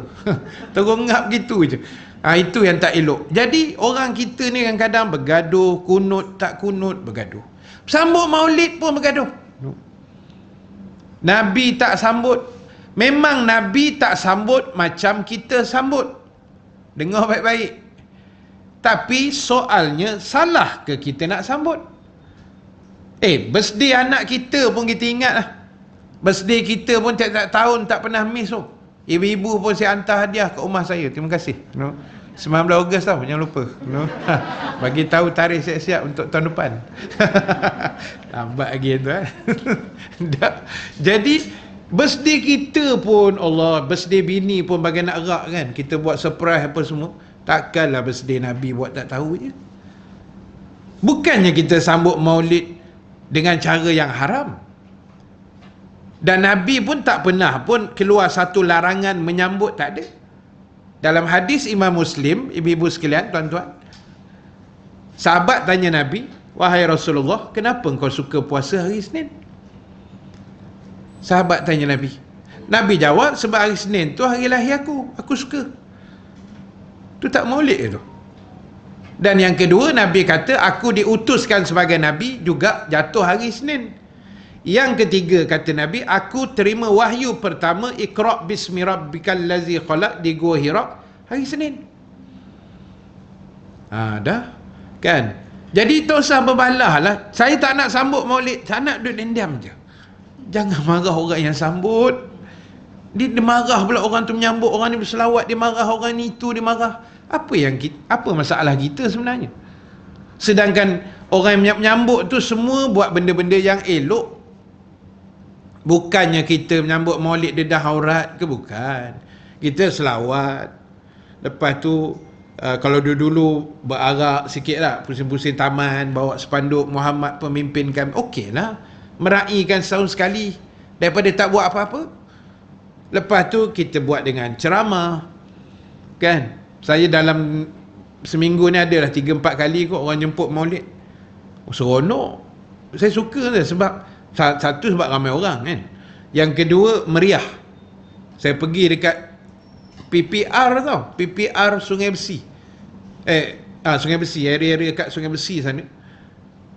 Terungap gitu je. Itu yang tak elok. Jadi orang kita ni kadang-kadang bergaduh, kunut tak kunut, bergaduh. Sambut maulid pun bergaduh. Nabi tak sambut. Memang Nabi tak sambut macam kita sambut. Dengar baik-baik. Tapi soalnya, salah ke kita nak sambut? Birthday anak kita pun kita ingat lah. Birthday kita pun tiap-tiap tahun tak pernah miss tu. Ibu-ibu pun saya hantar hadiah ke rumah saya. Terima kasih. 19 Ogos tau, jangan lupa. Bagi tahu tarikh siap-siap untuk tahun depan. Lambat lagi tu. Jadi birthday kita pun, Allah, birthday bini pun bagai nak rak kan. Kita buat surprise apa semua. Takkanlah birthday Nabi buat tak tahu je. Bukannya kita sambut maulid dengan cara yang haram. Dan Nabi pun tak pernah pun keluar satu larangan menyambut, tak ada. Dalam hadis Imam Muslim, ibu-ibu sekalian, tuan-tuan, sahabat tanya Nabi, wahai Rasulullah, kenapa kau suka puasa hari Isnin? Sahabat tanya Nabi. Nabi jawab, sebab hari Isnin tu hari lahir aku suka. Tu tak maulid tu. Dan yang kedua, Nabi kata, aku diutuskan sebagai Nabi juga jatuh hari Isnin. Yang ketiga, kata Nabi, aku terima wahyu pertama, Iqra' bismi rabbikal ladzi khalaq, di Gua Hira hari Senin. Dah kan. Jadi tak usah berbalah lah. Saya tak nak sambut maulid, tak nak duduk diam je. Jangan marah orang yang sambut. Dia marah pula orang tu menyambut, orang ni berselawat, dia marah, orang ni tu dia marah. Apa masalah kita sebenarnya? Sedangkan orang yang menyambut tu semua buat benda-benda yang elok. Bukannya kita menyambut maulid dedah aurat ke, bukan. Kita selawat. Lepas tu kalau dulu berarak sikit lah, pusing-pusing taman, bawa spanduk Muhammad pemimpin kami, okey lah. Meraihkan setahun sekali daripada tak buat apa-apa. Lepas tu kita buat dengan ceramah, kan. Saya dalam seminggu ni adalah 3-4 kali kot orang jemput maulid. Seronok. Saya suka je sebab satu, sebab ramai orang, kan. Yang kedua, meriah. Saya pergi dekat PPR tau, PPR Sungai Besi. Sungai Besi, area-area kat Sungai Besi sana.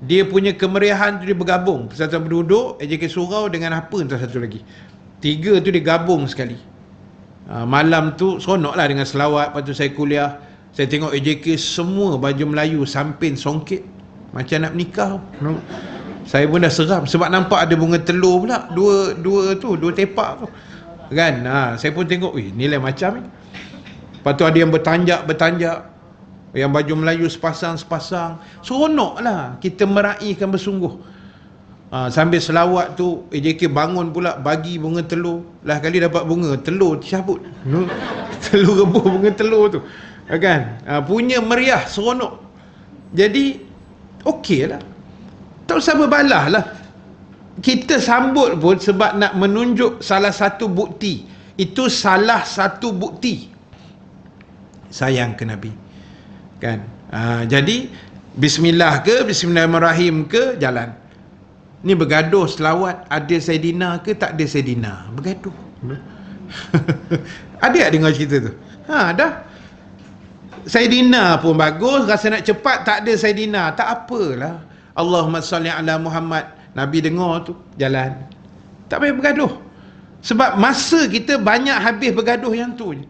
Dia punya kemeriahan tu, dia bergabung Persatuan Penduduk, AJK Surau dengan apa entah satu lagi. 3 tu dia gabung sekali. Malam tu seronok lah dengan selawat. Lepas tu saya kuliah, saya tengok AJK semua baju Melayu, sampin, songkit, macam nak menikah. Saya pun dah seram sebab nampak ada bunga telur pula, dua tepak tu, kan. Saya pun tengok, nilai macam ni. Lepas tu ada yang bertanjak, yang baju Melayu sepasang. Seronok lah kita meraihkan bersungguh. Sambil selawat tu, AJK bangun pula bagi bunga telur. Lah kali dapat bunga telur cabut. Telur rebus bunga telur tu, kan. Punya meriah, seronok. Jadi okey lah. Tak usah berbalah lah. Kita sambut pun sebab nak menunjuk salah satu bukti. Itu salah satu bukti sayang ke Nabi, kan. Jadi bismillah ke, bismillahirrahmanirrahim ke, jalan. Ni bergaduh selawat, ada Saidina ke tak ada Saidina, bergaduh. Ada tak dengar cerita tu? Dah. Saidina pun bagus, rasa nak cepat, tak ada Saidina, tak apalah. Allahumma salli ala Muhammad. Nabi dengar tu, jalan. Tak payah bergaduh. Sebab masa kita banyak habis bergaduh yang tu je.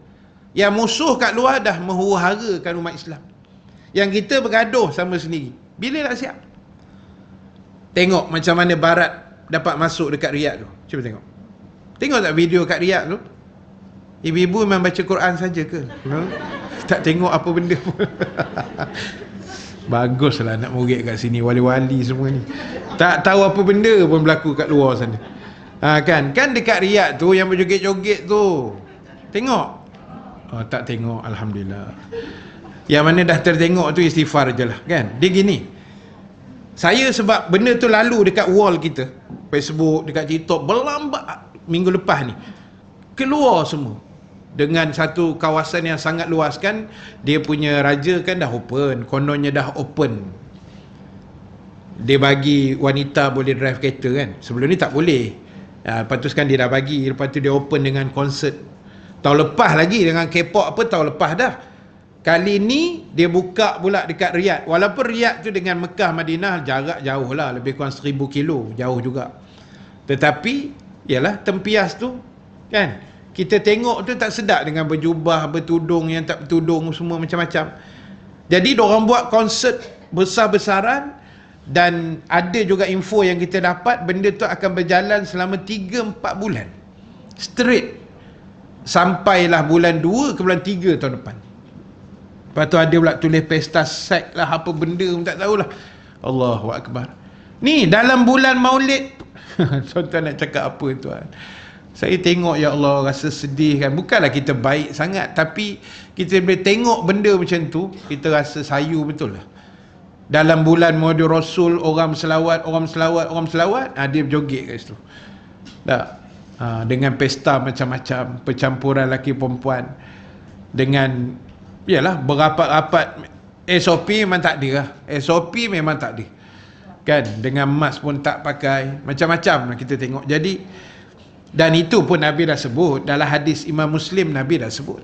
Yang musuh kat luar dah menghuru-harakan umat Islam. Yang kita bergaduh sama sendiri. Bila nak siap? Tengok macam mana Barat dapat masuk dekat Riyadh tu. Cuba tengok. Tengok tak video kat Riyadh tu? Ibu-ibu memang baca Quran saja ke? Tak tengok apa benda pun. Baguslah nak murid kat sini, wali-wali semua ni. Tak tahu apa benda pun berlaku kat luar sana. Kan dekat Riyadh tu yang berjoget-joget tu. Tengok. Tak tengok, alhamdulillah. Yang mana dah tertengok tu istighfar je lah, kan. Dia gini. Saya sebab benda tu lalu dekat wall kita, Facebook, dekat TikTok, berlambat minggu lepas ni. Keluar semua. Dengan satu kawasan yang sangat luas, kan. Dia punya raja kan dah open, kononnya dah open. Dia bagi wanita boleh drive kereta, kan. Sebelum ni tak boleh. Lepas tu sekarang dia dah bagi. Lepas tu dia open dengan konsert. Tahun lepas lagi dengan K-pop apa, tahun lepas dah. Kali ni dia buka pula dekat Riyadh. Walaupun Riyadh tu dengan Mekah, Madinah jarak jauh lah, lebih kurang 1000 kilo, jauh juga. Tetapi yalah, tempias tu, kan, kita tengok tu tak sedap dengan berjubah, bertudung, yang tak bertudung semua macam-macam. Jadi diorang buat konsert besar-besaran. Dan ada juga info yang kita dapat, benda tu akan berjalan selama 3-4 bulan straight, sampailah bulan 2 ke bulan 3 tahun depan. Lepas tu ada pula tulis pesta seks lah, apa benda pun tak tahulah. Allahu Akbar. Ni dalam bulan Maulid. Tuan-tuan nak cakap apa tuan? Saya tengok, ya Allah, rasa sedih, kan. Bukanlah kita baik sangat, tapi kita boleh tengok benda macam tu, kita rasa sayu betul lah. Dalam bulan Maulid Rasul, orang selawat, dia berjoget kat situ. Tak? Dengan pesta macam-macam, percampuran lelaki perempuan, dengan yalah berapat-rapat. SOP memang tak ada lah. SOP memang tak ada. Kan, dengan mask pun tak pakai, macam-macam lah kita tengok. Jadi, dan itu pun Nabi dah sebut dalam hadis Imam Muslim. Nabi dah sebut,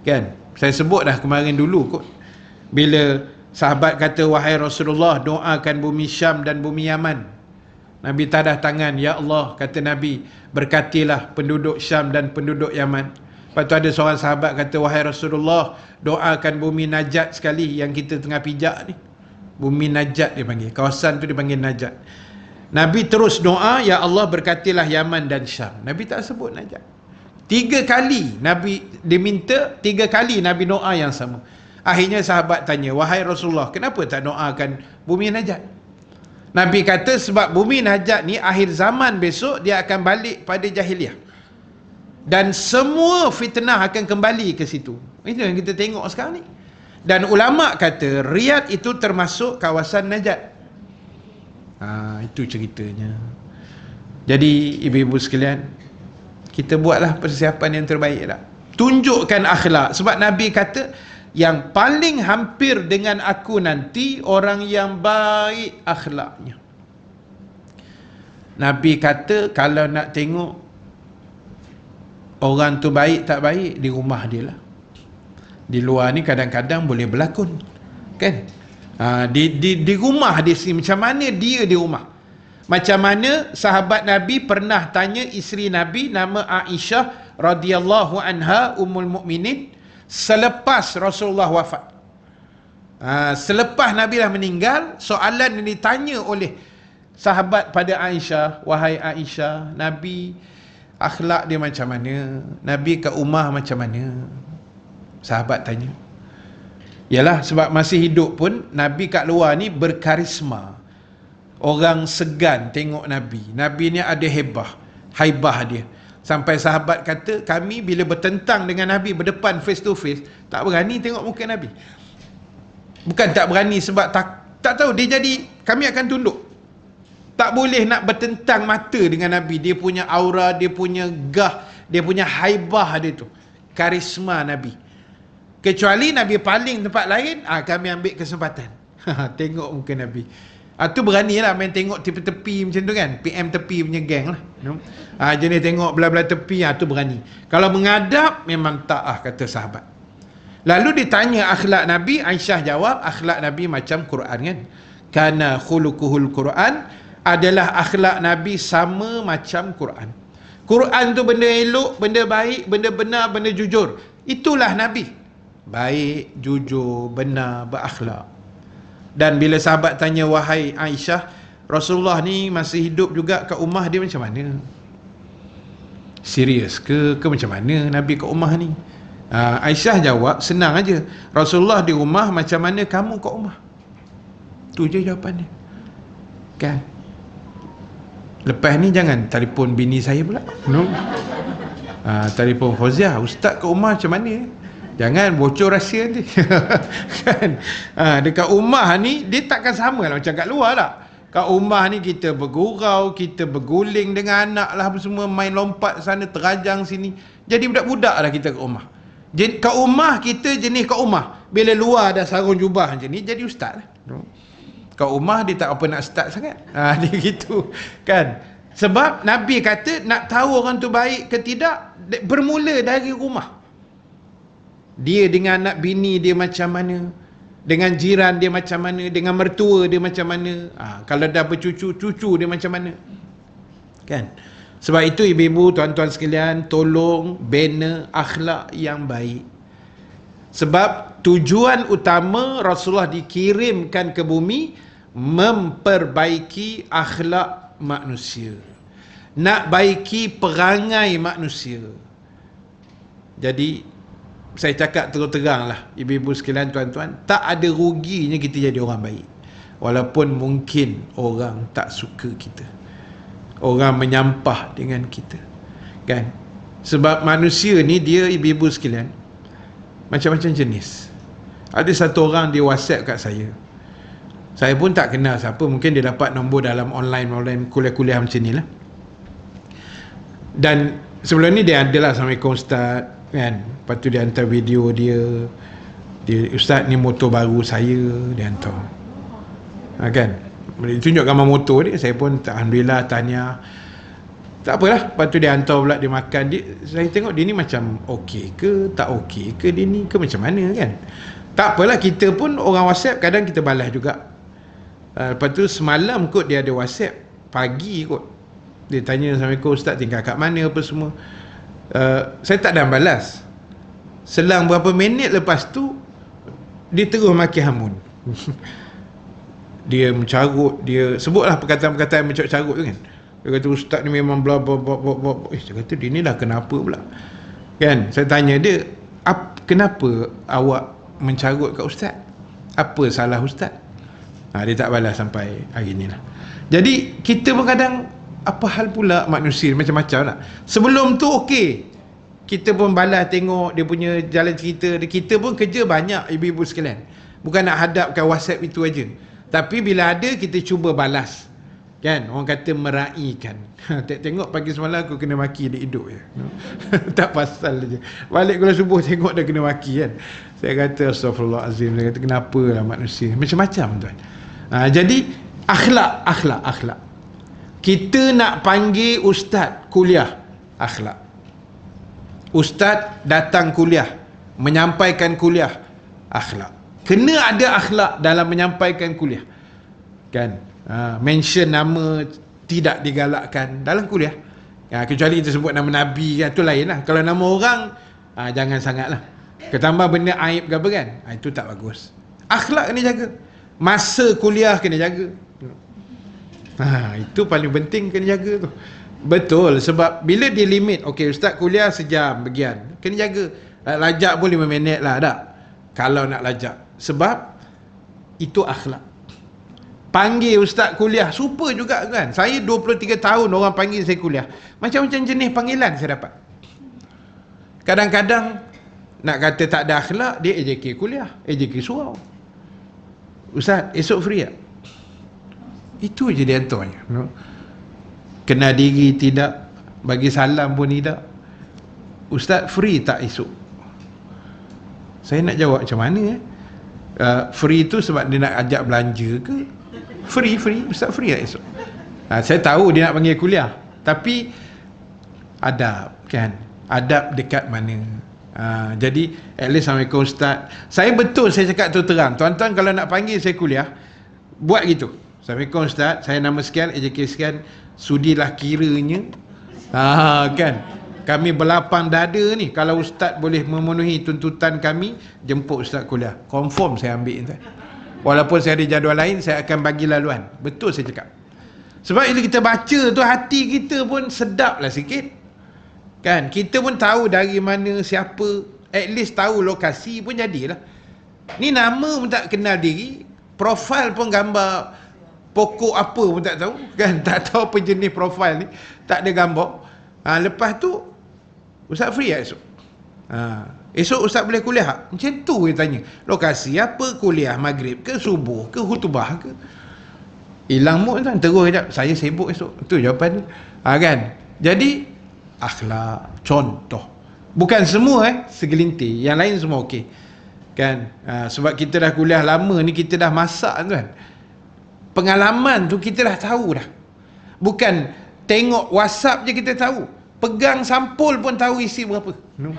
kan, saya sebut dah kemarin dulu kot, bila sahabat kata, wahai Rasulullah, doakan bumi Syam dan bumi Yaman. Nabi tadah tangan, ya Allah, kata Nabi, berkatilah penduduk Syam dan penduduk Yaman. Lepas tu ada seorang sahabat kata, wahai Rasulullah, doakan bumi Najat sekali yang kita tengah pijak ni. Bumi Najat dia panggil, kawasan tu dia panggil Najat. Nabi terus doa, ya Allah, berkatilah Yaman dan Syam. Nabi tak sebut Najat. 3 kali Nabi diminta, 3 kali Nabi doa yang sama. Akhirnya sahabat tanya, wahai Rasulullah, kenapa tak doakan bumi Najat? Nabi kata, sebab bumi Najat ni akhir zaman besok dia akan balik pada jahiliah, dan semua fitnah akan kembali ke situ. Itu yang kita tengok sekarang ni. Dan ulama kata Riyadh itu termasuk kawasan Najat. Itu ceritanya. Jadi ibu-ibu sekalian, kita buatlah persiapan yang terbaik lah. Tunjukkan akhlak. Sebab Nabi kata, yang paling hampir dengan aku nanti orang yang baik akhlaknya. Nabi kata, kalau nak tengok orang tu baik tak baik, di rumah dia lah. Di luar ni kadang-kadang boleh berlakon, kan? Di rumah dia sendiri, macam mana dia di rumah. Macam mana sahabat Nabi pernah tanya isteri Nabi, nama Aisyah radhiyallahu anha, ummul mukminin, selepas Rasulullah wafat. Selepas Nabi dah meninggal, soalan yang ditanya oleh sahabat pada Aisyah, wahai Aisyah, Nabi akhlak dia macam mana? Nabi kat rumah macam mana? Sahabat tanya. Yalah, sebab masih hidup pun Nabi kat luar ni berkarisma. Orang segan tengok Nabi. Nabi ni ada haibah dia. Sampai sahabat kata, kami bila bertentang dengan Nabi, berdepan face to face, tak berani tengok muka Nabi. Bukan tak berani sebab tak tahu, dia jadi, kami akan tunduk. Tak boleh nak bertentang mata dengan Nabi. Dia punya aura, dia punya gah, dia punya haibah dia tu, karisma Nabi. Kecuali Nabi paling tempat lain, kami ambil kesempatan tengok muka Nabi. Tu beranilah main tengok tepi-tepi macam tu kan, PM tepi punya geng lah. Jenis tengok belah-belah tepi, tu berani. Kalau menghadap memang tak, kata sahabat. Lalu ditanya akhlak Nabi, Aisyah jawab, akhlak Nabi macam Quran kan. Kana khuluquhul Quran, adalah akhlak Nabi sama macam Quran. Quran tu benda elok, benda baik, benda benar, benda jujur. Itulah Nabi. Baik, jujur, benar, berakhlak. Dan bila sahabat tanya, wahai Aisyah, Rasulullah ni masih hidup juga kat rumah dia macam mana? Serius ke macam mana Nabi kat rumah ni? Aisyah jawab, senang aja. Rasulullah di rumah macam mana kamu kat rumah. Tu je jawapan dia. Kan? Lepas ni jangan telefon bini saya pula. No? Telefon Fauziah, ustaz kat rumah macam mana? Jangan bocor rahsia nanti. Kan? Dekat rumah ni dia takkan sama lah macam kat luar lah. Kat rumah ni kita bergurau, kita berguling dengan anak lah, semua main lompat sana, terajang sini. Jadi budak-budak lah kita kat rumah. Kat rumah kita jenis kat rumah. Bila luar ada sarung jubah macam ni, jadi ustaz lah. Kat rumah dia tak apa nak start sangat. Dia gitu. Kan? Sebab Nabi kata, nak tahu orang tu baik ke tidak, bermula dari rumah. Dia dengan anak bini dia macam mana, dengan jiran dia macam mana, dengan mertua dia macam mana, kalau dah bercucu, cucu dia macam mana. Kan? Sebab itu ibu-ibu, tuan-tuan sekalian, tolong bina akhlak yang baik. Sebab tujuan utama Rasulullah dikirimkan ke bumi, memperbaiki akhlak manusia, nak baiki perangai manusia. Jadi saya cakap terang-terang lah, ibu-ibu sekalian, tuan-tuan, tak ada ruginya kita jadi orang baik. Walaupun mungkin orang tak suka kita, orang menyampah dengan kita, kan? Sebab manusia ni dia, ibu-ibu sekalian, macam-macam jenis. Ada satu orang dia WhatsApp kat saya, Saya pun tak kenal siapa, mungkin dia dapat nombor dalam online kuliah-kuliah macam ni lah. Dan sebelum ni dia adalah, Assalamualaikum Ustaz, kan. Lepas tu dia hantar video dia, Ustaz ni motor baru saya, dia hantar. Kan, dia tunjuk gambar motor dia. Saya pun alhamdulillah tanya, tak apalah. Lepas tu dia hantar pula, dia makan dia. Saya tengok dia ni macam okey ke, tak okey ke, dia ni ke macam mana, kan. Tak apalah, kita pun orang WhatsApp kadang kita balas juga. Lepas tu semalam kot dia ada WhatsApp pagi kot, dia tanya, Assalamualaikum Ustaz, tinggal kat mana apa semua. Saya tak ada balas. Selang berapa minit lepas tu dia terus maki hamun. Dia mencarut, dia sebutlah perkataan-perkataan mencarut-carut tu, kan. Dia kata Ustaz ni memang bla bla bla bla. Saya kata dia ni dah kenapa pula, kan. Saya tanya dia, kenapa awak mencarut kat Ustaz? Apa salah Ustaz? Dia tak balas sampai hari ni lah. Jadi kita pun kadang, apa hal pula manusia macam-macam lah. Sebelum tu okey, kita pun balas tengok dia punya jalan cerita. Kita pun kerja banyak, ibu-ibu sekalian, bukan nak hadapkan WhatsApp itu aja. Tapi bila ada, kita cuba balas, kan. Orang kata meraihkan. Tengok pagi semalam aku kena maki dia hidup je. Tak pasal je. Balik kalau subuh tengok dah kena maki, kan. Saya kata astagfirullahalazim. Saya kata kenapa lah manusia macam-macam, tuan. Jadi akhlak. Kita nak panggil ustaz kuliah, akhlak. Ustaz datang kuliah, menyampaikan kuliah, akhlak. Kena ada akhlak dalam menyampaikan kuliah, kan. Mention nama tidak digalakkan dalam kuliah, kecuali kita sebut nama Nabi, kan, tu lain lah. Kalau nama orang, jangan sangat lah. Ketambah benda aib ke apa, kan, itu tak bagus. Akhlak kena jaga. Masa kuliah kena jaga. Itu paling penting, kena jaga tu. Betul, sebab bila dia limit, okey ustaz kuliah sejam bagian, kena jaga. Lajak pun 5 minit lah, tak? Kalau nak lajak. Sebab itu akhlak. Panggil ustaz kuliah, super juga, kan. Saya 23 tahun orang panggil saya kuliah. Macam-macam jenis panggilan saya dapat. Kadang-kadang nak kata tak ada akhlak, dia AJK kuliah, AJK surau. Ustaz, esok free tak? Itu je dia hantarnya, no? Kenal diri tidak, bagi salam pun tidak. Ustaz, free tak esok? Saya nak jawab macam mana, free tu sebab dia nak ajak belanja ke? Free, Ustaz free tak esok? Saya tahu dia nak panggil kuliah, tapi adab, kan. Adab dekat mana? Jadi at least, Assalamualaikum Ustaz. Saya betul, saya cakap tu terang, tuan-tuan kalau nak panggil saya kuliah, buat gitu. Assalamualaikum Ustaz, saya nama sekian, AJK sekian, sudilah kiranya, kan, kami berlapang dada ni, kalau Ustaz boleh memenuhi tuntutan kami, jemput Ustaz kuliah. Confirm saya ambil, Ustaz. Walaupun saya ada jadual lain, saya akan bagi laluan. Betul saya cakap. Sebab bila kita baca tu, hati kita pun sedap lah sikit, kan. Kita pun tahu dari mana, siapa, at least tahu lokasi pun jadilah. Ni nama pun tak kenal diri, profil pun gambar pokok apa pun tak tahu, kan. Tak tahu apa jenis profil ni, tak ada gambar. Lepas tu, Ustaz free tak esok? Esok Ustaz boleh kuliah tak? Macam tu dia tanya. Lokasi apa, kuliah maghrib ke, subuh ke, khutbah ke? Hilang mood, kan. Terus sekejap, saya sibuk esok. Tu jawapan dia, kan. Jadi akhlak, contoh. Bukan semua, segelintir. Yang lain semua okey, kan. Sebab kita dah kuliah lama ni, kita dah masak, kan. Pengalaman tu kita dah tahu dah. Bukan tengok WhatsApp je kita tahu, pegang sampul pun tahu isi berapa, no.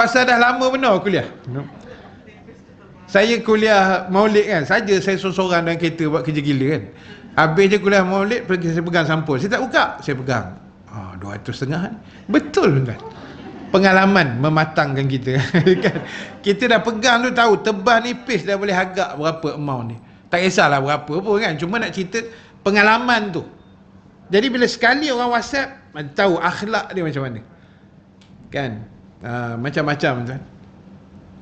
Pasal dah lama benar kuliah, no. Saya kuliah maulid, kan, saja saya sorang dalam kereta buat kerja gila, kan. Habis je kuliah maulid, pergi saya pegang sampul, saya tak buka, saya pegang 200 setengah, kan. Betul, kan. Pengalaman mematangkan kita, kan. Kita dah pegang tu tahu tebal nipis, dah boleh agak berapa amount ni. Tak kisahlah berapa pun, kan. Cuma nak cerita pengalaman tu. Jadi bila sekali orang WhatsApp, tahu akhlak dia macam mana, kan. Macam-macam, tuan.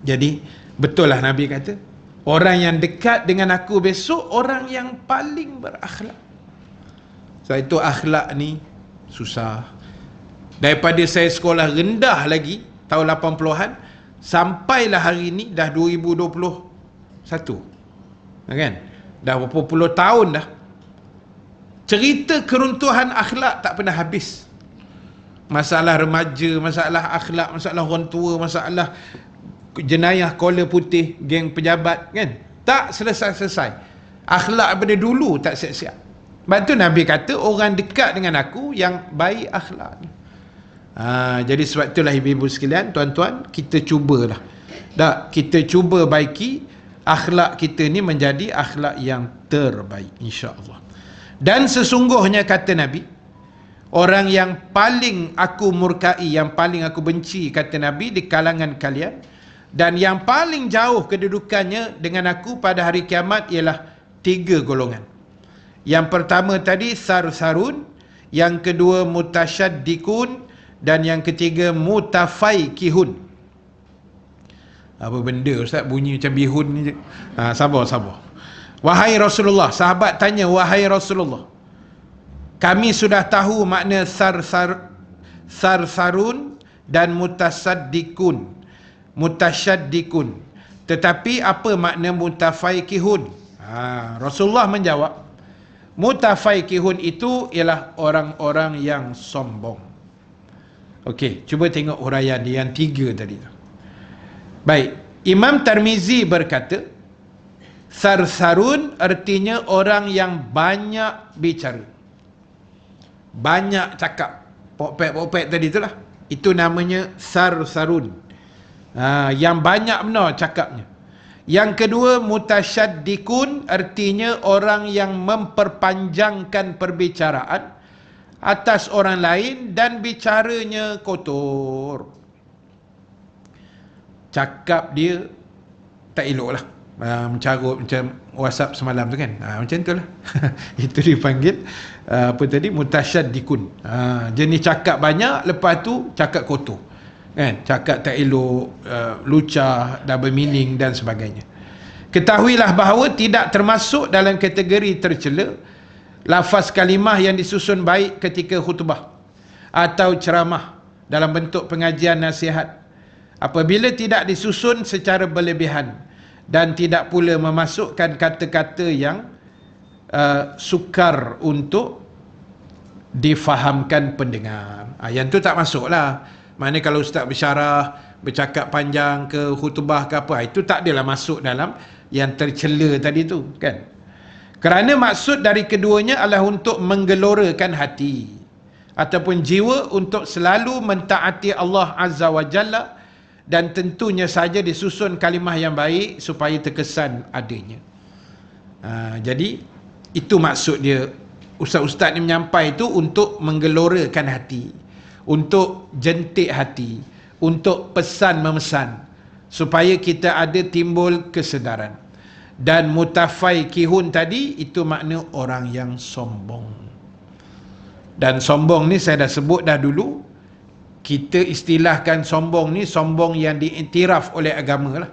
Jadi betul lah Nabi kata, orang yang dekat dengan aku besok, orang yang paling berakhlak. So itu akhlak ni susah. Daripada saya sekolah rendah lagi tahun 80-an, sampailah hari ni dah 2021, Kan? Dah berapa puluh tahun dah. Cerita keruntuhan akhlak tak pernah habis. Masalah remaja, masalah akhlak, masalah orang tua, masalah jenayah kola putih, geng pejabat, kan? Tak selesai-selesai. Akhlak daripada dulu tak siap-siap. Sebab tu Nabi kata orang dekat dengan aku yang baik akhlak. Jadi sebab itulah ibu-ibu sekalian, tuan-tuan, kita cubalah. Kita cuba baiki akhlak kita ni menjadi akhlak yang terbaik, insya-Allah. Dan sesungguhnya kata Nabi, orang yang paling aku murkai, yang paling aku benci, kata Nabi, di kalangan kalian, dan yang paling jauh kedudukannya dengan aku pada hari kiamat ialah 3 golongan. Yang pertama tadi sarsarun, yang kedua mutasyaddikun, dan yang ketiga mutafaikihun. Apa benda Ustaz, bunyi macam bihun ni je. Sabar. Wahai Rasulullah, sahabat tanya, wahai Rasulullah, kami sudah tahu makna sarsarun dan mutasyaddikun. Tetapi apa makna mutafaikihun? Rasulullah menjawab, mutafaikihun itu ialah orang-orang yang sombong. Okey, cuba tengok huraian dia yang 3 tadi. Baik, Imam Tirmizi berkata, sarsarun artinya orang yang banyak bicara, banyak cakap, pokpek tadi itulah, itu namanya sarsarun. Yang banyak benar cakapnya. Yang kedua mutasyaddikun, artinya orang yang memperpanjangkan perbicaraan atas orang lain dan bicaranya kotor. Cakap dia tak elok lah, mencarut macam WhatsApp semalam tu kan, macam tu lah. Itu dipanggil mutasyaddikun. Jenis cakap banyak, lepas tu cakap kotor, kan? Cakap tak elok, lucah, double meaning dan sebagainya. Ketahuilah bahawa tidak termasuk dalam kategori tercela lafaz kalimah yang disusun baik ketika khutbah atau ceramah dalam bentuk pengajian nasihat, apabila tidak disusun secara berlebihan dan tidak pula memasukkan kata-kata yang sukar untuk difahamkan pendengar. Yang tu tak masuk lah. Maknanya kalau ustaz bersyarah, bercakap panjang ke khutbah ke apa, itu tak adalah masuk dalam yang tercela tadi tu, kan? Kerana maksud dari keduanya adalah untuk menggelorakan hati ataupun jiwa untuk selalu mentaati Allah Azza wa Jalla, dan tentunya saja disusun kalimah yang baik supaya terkesan adanya. Jadi itu maksud dia. Ustaz-ustaz ni menyampai itu untuk menggelorakan hati, untuk jentik hati, untuk pesan memesan, supaya kita ada timbul kesedaran. Dan mutafaikihun tadi itu makna orang yang sombong. Dan sombong ni saya dah sebut dah dulu, kita istilahkan sombong ni sombong yang diiktiraf oleh agama lah.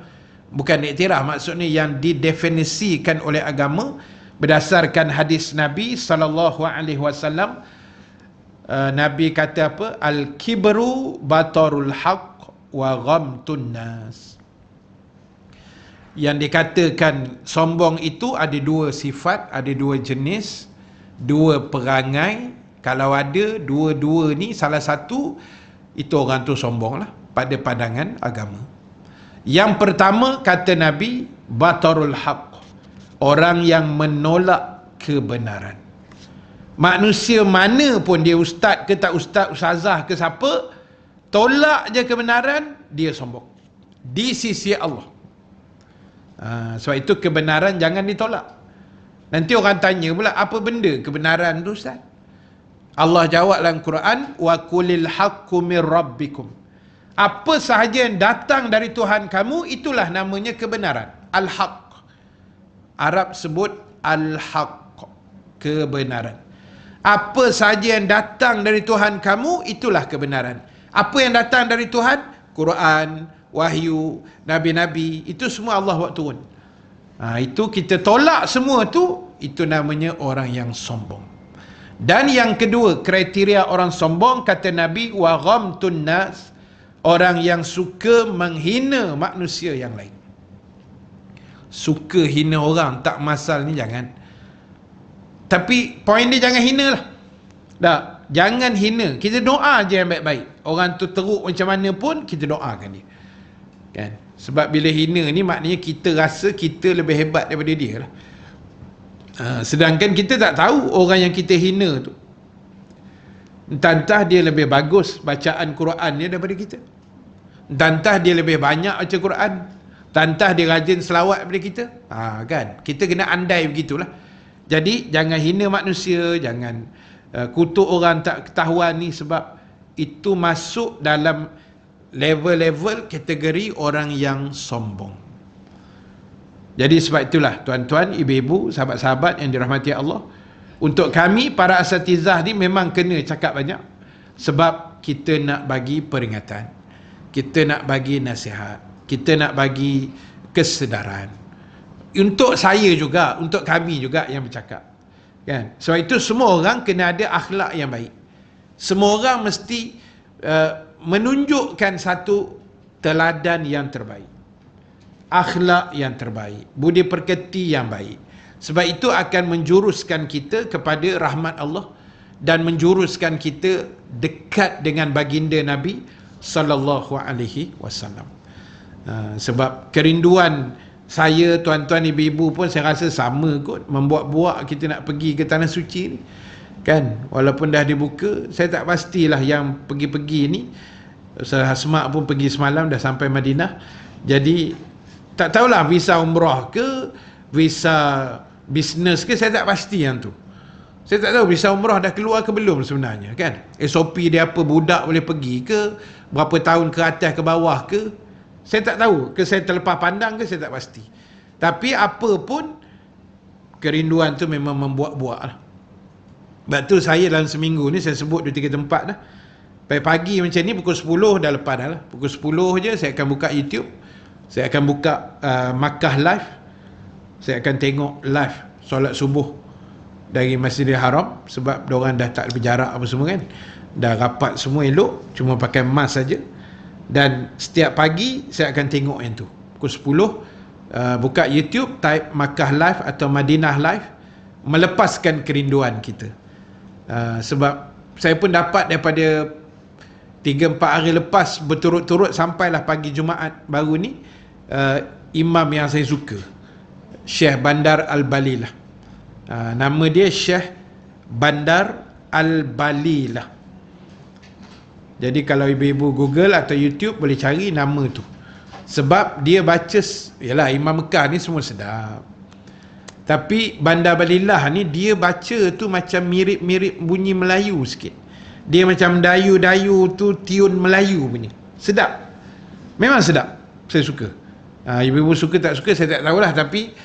Bukan diiktiraf, maksudnya yang didefinisikan oleh agama berdasarkan hadis Nabi SAW. Nabi kata apa? Al-kibru batarul haq wa ghamtun nas. Yang dikatakan sombong itu ada 2 sifat, ada 2 jenis, 2 perangai. Kalau ada dua-dua ni salah satu, itu orang tu sombong lah pada pandangan agama. Yang pertama kata Nabi, batarul haq, orang yang menolak kebenaran. Manusia mana pun, dia ustaz ke tak ustaz, ustazah ke siapa, tolak je kebenaran, dia sombong di sisi Allah. Sebab itu kebenaran jangan ditolak. Nanti orang tanya pula, apa benda kebenaran tu ustaz? Allah jawab dalam Quran, wa qulil haqqu mir rabbikum. Apa sahaja yang datang dari Tuhan kamu, itulah namanya kebenaran. Al-haq. Arab sebut al-haq, kebenaran. Apa sahaja yang datang dari Tuhan kamu, itulah kebenaran. Apa yang datang dari Tuhan? Quran, wahyu, nabi-nabi, itu semua Allah buat turun. Itu kita tolak semua tu, itu namanya orang yang sombong. Dan yang kedua, kriteria orang sombong, kata Nabi, wa ghamtun nas, orang yang suka menghina manusia yang lain. suka hina orang tak masal ni jangan. Tapi poin dia jangan hina lah. Tak, jangan hina. Kita doa je yang baik-baik. Orang tu teruk macam mana pun kita doakan dia. Kan? Sebab bila hina ni maknanya kita rasa kita lebih hebat daripada dia lah. Sedangkan kita tak tahu orang yang kita hina tu, entah dia lebih bagus bacaan Quran dia daripada kita, entah dia lebih banyak baca Quran, entah dia rajin selawat daripada kita. Kan? Kita kena andai begitulah. Jadi jangan hina manusia, jangan kutuk orang tak ketahuan ni, sebab itu masuk dalam level-level kategori orang yang sombong. Jadi sebab itulah tuan-tuan, ibu-ibu, sahabat-sahabat yang dirahmati Allah, untuk kami para asatizah ni memang kena cakap banyak, sebab kita nak bagi peringatan, kita nak bagi nasihat, kita nak bagi kesedaran. Untuk saya juga, untuk kami juga yang bercakap, kan? Sebab itu semua orang kena ada akhlak yang baik. Semua orang mesti menunjukkan satu teladan yang terbaik, akhlak yang terbaik, budi pekerti yang baik. Sebab itu akan menjuruskan kita kepada rahmat Allah dan menjuruskan kita dekat dengan baginda Nabi sallallahu alaihi wasallam. Sebab kerinduan saya, tuan-tuan, ibu-ibu pun saya rasa sama kot, membuat-buat kita nak pergi ke tanah suci ni, kan? Walaupun dah dibuka, saya tak pastilah yang pergi-pergi ni. Ustaz Hasmak pun pergi semalam, dah sampai Madinah. Jadi tak tahulah visa umrah ke visa bisnes ke, saya tak pasti yang tu. Saya tak tahu visa umrah dah keluar ke belum sebenarnya, kan? SOP dia apa, budak boleh pergi ke, berapa tahun ke atas ke bawah ke, saya tak tahu. Ke saya terlepas pandang ke, saya tak pasti. Tapi apa pun, kerinduan tu memang membuat-buat lah. Sebab tu saya dalam seminggu ni saya sebut 2-3 tempat dah. Pagi-pagi macam ni pukul 10 dah lepas dah lah. Pukul 10 je saya akan buka YouTube, saya akan buka Makkah live, saya akan tengok live solat subuh dari Masjidil Haram, sebab diorang dah tak berjarak apa semua kan, dah rapat semua elok, cuma pakai mask saja. Dan setiap pagi saya akan tengok yang tu pukul 10, buka YouTube, type Makkah live atau Madinah live, melepaskan kerinduan kita. Sebab saya pun dapat daripada 3-4 hari lepas berturut-turut sampailah pagi Jumaat baru ni, imam yang saya suka, Syekh Bandar Al-Balilah. Nama dia Syekh Bandar Al-Balilah. Jadi kalau ibu-ibu Google atau YouTube boleh cari nama tu. Sebab dia baca, yalah Imam Mekah ni semua sedap, tapi Bandar Balilah ni dia baca tu macam mirip-mirip bunyi Melayu sikit. Dia macam dayu-dayu tu tiun Melayu punya. Sedap. Memang sedap. Saya suka. Ibu-ibu suka tak suka saya tak tahulah, tapi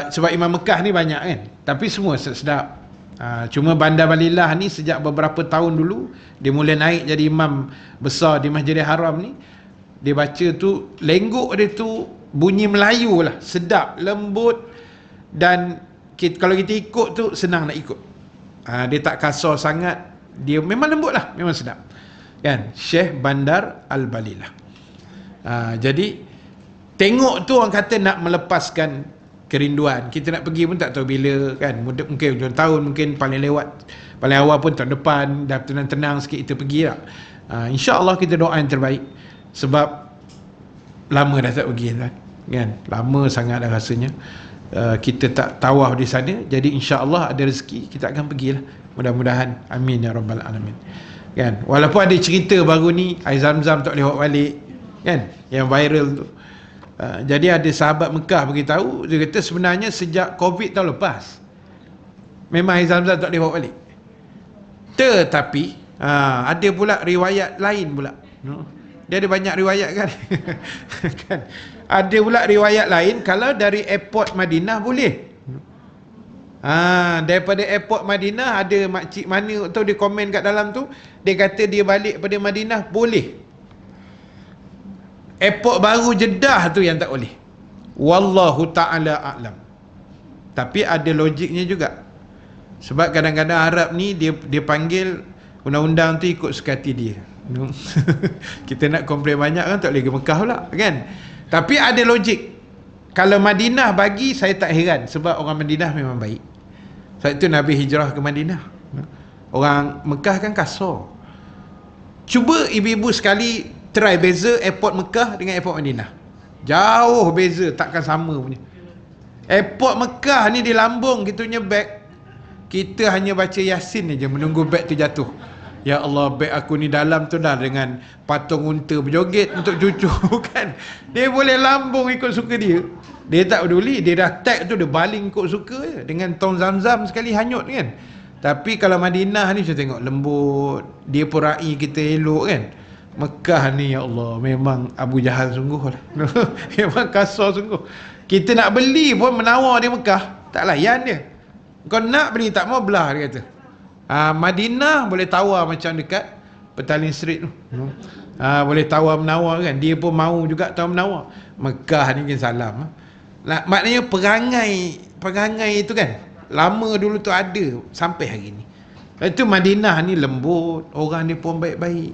sebab Imam Mekah ni banyak kan, tapi semua sedap. Cuma Bandar Balilah ni sejak beberapa tahun dulu dia mula naik jadi imam besar di Masjidil Haram ni, dia baca tu lenggok dia tu bunyi Melayu lah, sedap, lembut, dan kalau kita ikut tu senang nak ikut. Dia tak kasar sangat, dia memang lembut lah, memang sedap kan. Syekh Bandar Al-Balilah. Jadi tengok tu orang kata nak melepaskan kerinduan. Kita nak pergi pun tak tahu bila kan, mungkin hujung tahun, mungkin paling awal pun tahun depan, dah tenang-tenang sikit kita pergi lah. InsyaAllah kita doa yang terbaik, sebab lama dah tak pergi kan, lama sangat dah rasanya kita tak tawaf di sana. Jadi insyaAllah ada rezeki kita akan pergilah, mudah-mudahan, amin ya rabbal alamin kan. Walaupun ada cerita baru ni air zam-zam tak boleh bawa balik kan, yang viral tu. Jadi ada sahabat Mekah beritahu, dia kata sebenarnya sejak Covid tahun lepas memang air zam-zam tak boleh bawa balik. Tetapi ada pula riwayat lain pula. Dia ada banyak riwayat kan. Kan? Ada pula riwayat lain, kalau dari airport Madinah boleh. Daripada airport Madinah, ada makcik mana tahu dia komen kat dalam tu, dia kata dia balik pada Madinah boleh. Airport baru Jeddah tu yang tak boleh. Wallahu ta'ala a'lam. Tapi ada logiknya juga. Sebab kadang-kadang Arab ni dia panggil undang-undang tu ikut suka hati dia. Kita nak komplain banyak kan, tak boleh ke Mekah pula kan. Tapi ada logik. kalau Madinah bagi, saya tak heran, sebab orang Madinah memang baik. Sebab itu Nabi hijrah ke Madinah. Orang Mekah kan kasar. Cuba ibu-ibu sekali try beza airport Mekah dengan airport Madinah. Jauh beza, takkan sama punya. Airport Mekah ni di lambung kita punya beg, kita hanya baca Yasin aja menunggu beg tu jatuh. Ya Allah, beg aku ni dalam tu dah dengan patung unta berjoget untuk cucu kan. Dia boleh lambung ikut suka dia. Dia tak peduli, dia dah tag tu dia baling ikut suka je. Dengan tong zam-zam sekali hanyut kan. Tapi kalau Madinah ni saya tengok lembut, dia pun ra'i kita elok kan. Mekah ni ya Allah, memang Abu Jahal sungguh lah. Memang kasar sungguh. Kita nak beli pun menawar di Mekah, tak layan dia. Kau nak beli tak mau belah, dia kata. Madinah boleh tawar macam dekat Petaling Street tu. Boleh tawar menawar kan. Dia pun mau juga tawar menawar. Mekah ni kan salam. Maknanya perangai itu kan, lama dulu tu ada sampai hari ni. Itu Madinah ni lembut, orang ni pun baik-baik,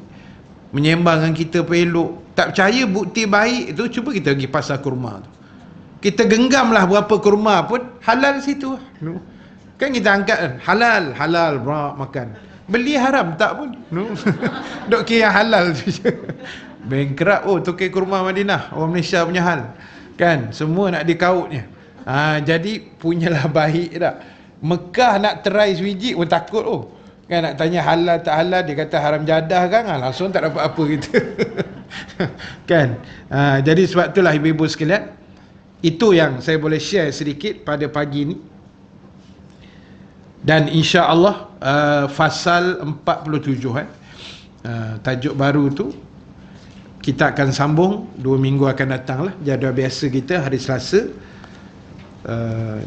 menyembangkan kita pun elok. Tak percaya bukti baik tu, cuba kita pergi pasar kurma tu. Kita genggamlah berapa kurma pun halal situ. Kan kita angkat kan, halal bro, makan. Beli haram tak pun. Dok kira halal tu je. Bankrupt tukar kurma Madinah, orang Malaysia punya hal. Kan semua nak dikautnya. Jadi punyalah baik dah. Mekah nak try sebiji pun takut kan, nak tanya halal tak halal, dia kata haram jadah kan, langsung tak dapat apa kita. Kan. Jadi sebab itulah ibu-ibu sekalian, itu yang saya boleh share sedikit pada pagi ni. Dan insya-Allah fasal 47 tajuk baru tu kita akan sambung 2 minggu akan datang lah. Jadual biasa kita hari Selasa.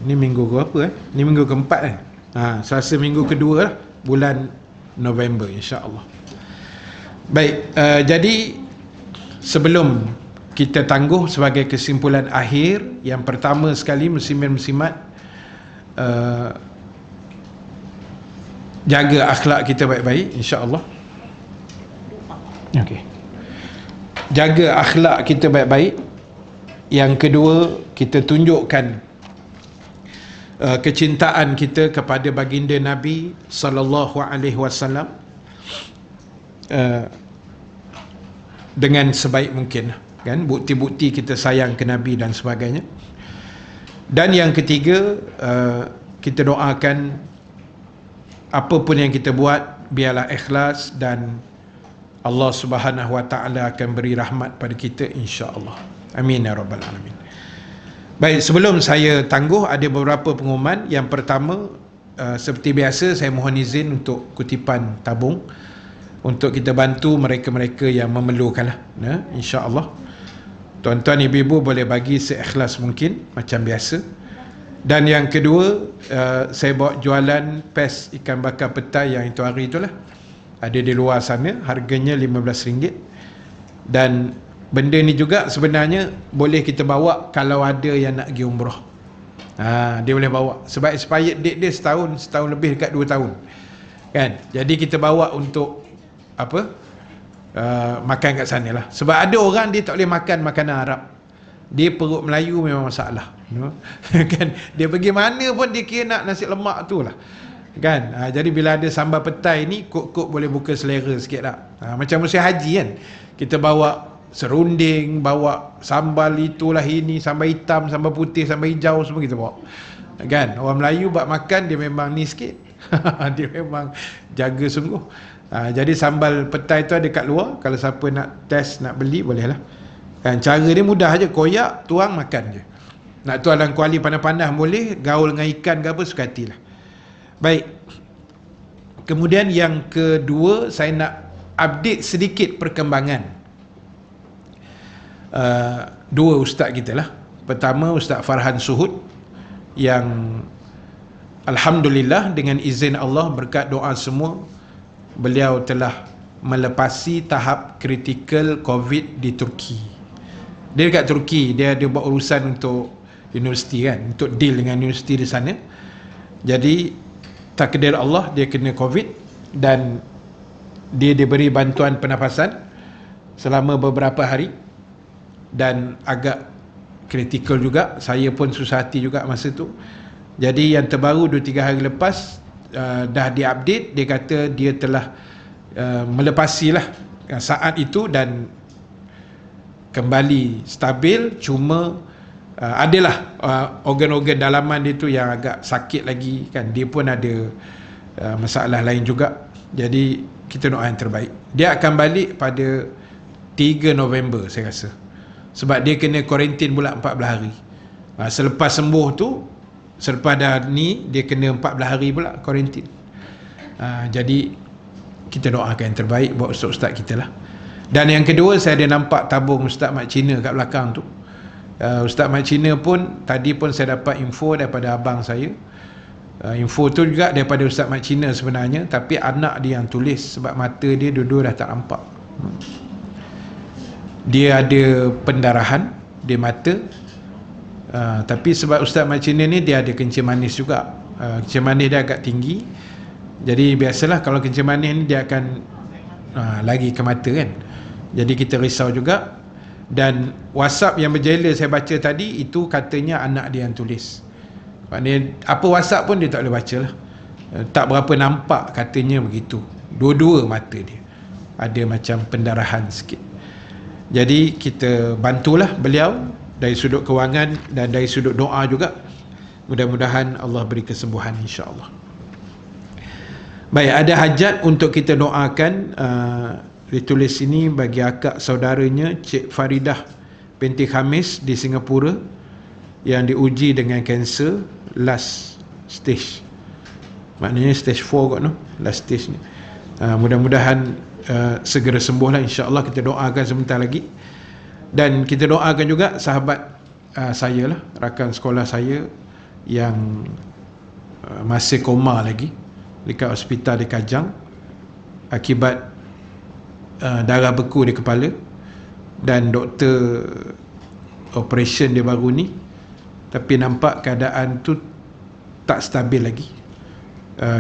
Ni minggu ke apa ni minggu keempat Selasa minggu kedua lah, bulan November insya-Allah. Baik, jadi sebelum kita tangguh sebagai kesimpulan akhir, yang pertama sekali muslimin-muslimat, jaga akhlak kita baik-baik insya-Allah. Okey. Jaga akhlak kita baik-baik. Yang kedua, kita tunjukkan kecintaan kita kepada baginda Nabi sallallahu alaihi wasallam dengan sebaik mungkin kan, bukti-bukti kita sayang ke Nabi dan sebagainya. Dan yang ketiga, kita doakan apa pun yang kita buat biarlah ikhlas dan Allah Subhanahu wa taala akan beri rahmat pada kita insya-Allah. Amin ya rabbal alamin. Baik, sebelum saya tangguh ada beberapa pengumuman. Yang pertama, seperti biasa saya mohon izin untuk kutipan tabung untuk kita bantu mereka-mereka yang memerlukanlah, insya-Allah. Tuan-tuan ibu-ibu boleh bagi seikhlas mungkin macam biasa. Dan yang kedua, saya bawa jualan pes ikan bakar petai yang itu hari itulah. Ada di luar sana, harganya RM15. Dan benda ni juga sebenarnya boleh kita bawa kalau ada yang nak pergi umrah. Dia boleh bawa. Sebab expired date dia setahun lebih, dekat 2 tahun. Kan? Jadi kita bawa untuk apa? Makan kat sana lah. Sebab ada orang dia tak boleh makan makanan Arab. Dia perut Melayu memang masalah. Kan? Dia pergi mana pun dia kira nak nasi lemak tu lah. Kan? Jadi bila ada sambal petai ni, kok-kok boleh buka selera sikit tak? Macam musim haji kan, kita bawa serunding, bawa sambal itulah ini, sambal hitam, sambal putih, sambal hijau, semua kita bawa. Kan? Orang Melayu buat makan dia memang ni sikit. Dia memang jaga sungguh. Jadi sambal petai tu ada kat luar, kalau siapa nak test, nak beli boleh lah. Kan? Cara dia mudah je, koyak, tuang, makan je. Nak tuang dalam kuali panas-panas boleh, gaul dengan ikan ke apa, suka hatilah. Baik. Kemudian yang kedua, saya nak update sedikit perkembangan dua ustaz kita lah. Pertama, Ustaz Farhan Suhud, yang alhamdulillah dengan izin Allah, berkat doa semua, beliau telah melepasi tahap kritikal COVID di Turki. Dia dekat Turki, dia buat urusan untuk universiti kan, untuk deal dengan universiti di sana. Jadi takdir Allah, dia kena COVID dan dia diberi bantuan pernafasan selama beberapa hari dan agak kritikal juga. Saya pun susah hati juga masa tu. Jadi yang terbaru 2-3 hari lepas dah diupdate, dia kata dia telah melepasilah saat itu dan kembali stabil. Cuma adalah organ-organ dalaman dia tu yang agak sakit lagi kan. Dia pun ada masalah lain juga. Jadi kita doa yang terbaik. Dia akan balik pada 3 November saya rasa. Sebab dia kena kuarantin pula 14 hari. Selepas sembuh tu, selepas dah ni, dia kena 14 hari pula kuarantin. Jadi kita doakan yang terbaik buat ustaz-ustaz kita lah. Dan yang kedua, saya ada nampak tabung Ustaz Mat Cina kat belakang tu. Ustaz Mat Cina pun, tadi pun saya dapat info daripada abang saya. Info tu juga daripada Ustaz Mat Cina sebenarnya, tapi anak dia yang tulis sebab mata dia dua-dua dah tak nampak. Dia ada pendarahan di mata, tapi sebab Ustaz Mat Cina ni dia ada kencing manis juga. Kencing manis dia agak tinggi. Jadi biasalah kalau kencing manis ni dia akan lagi ke mata kan. Jadi kita risau juga. Dan WhatsApp yang berjela saya baca tadi, itu katanya anak dia yang tulis. Maknanya apa WhatsApp pun dia tak boleh baca lah. Tak berapa nampak katanya begitu. Dua-dua mata dia ada macam pendarahan sikit. Jadi kita bantulah beliau dari sudut kewangan dan dari sudut doa juga. Mudah-mudahan Allah beri kesembuhan, insya-Allah. Baik, ada hajat untuk kita doakan. Ditulis ini bagi akak saudaranya Cik Faridah binti Khamis di Singapura yang diuji dengan kanser last stage. Maknanya stage 4 kot no, last stage ni. Mudah-mudahan segera sembuh lah, insya-Allah. Kita doakan sebentar lagi. Dan kita doakan juga sahabat saya lah, rakan sekolah saya yang masih koma lagi dekat hospital di Kajang akibat darah beku di kepala, dan doktor operation dia baru ni, tapi nampak keadaan tu tak stabil lagi,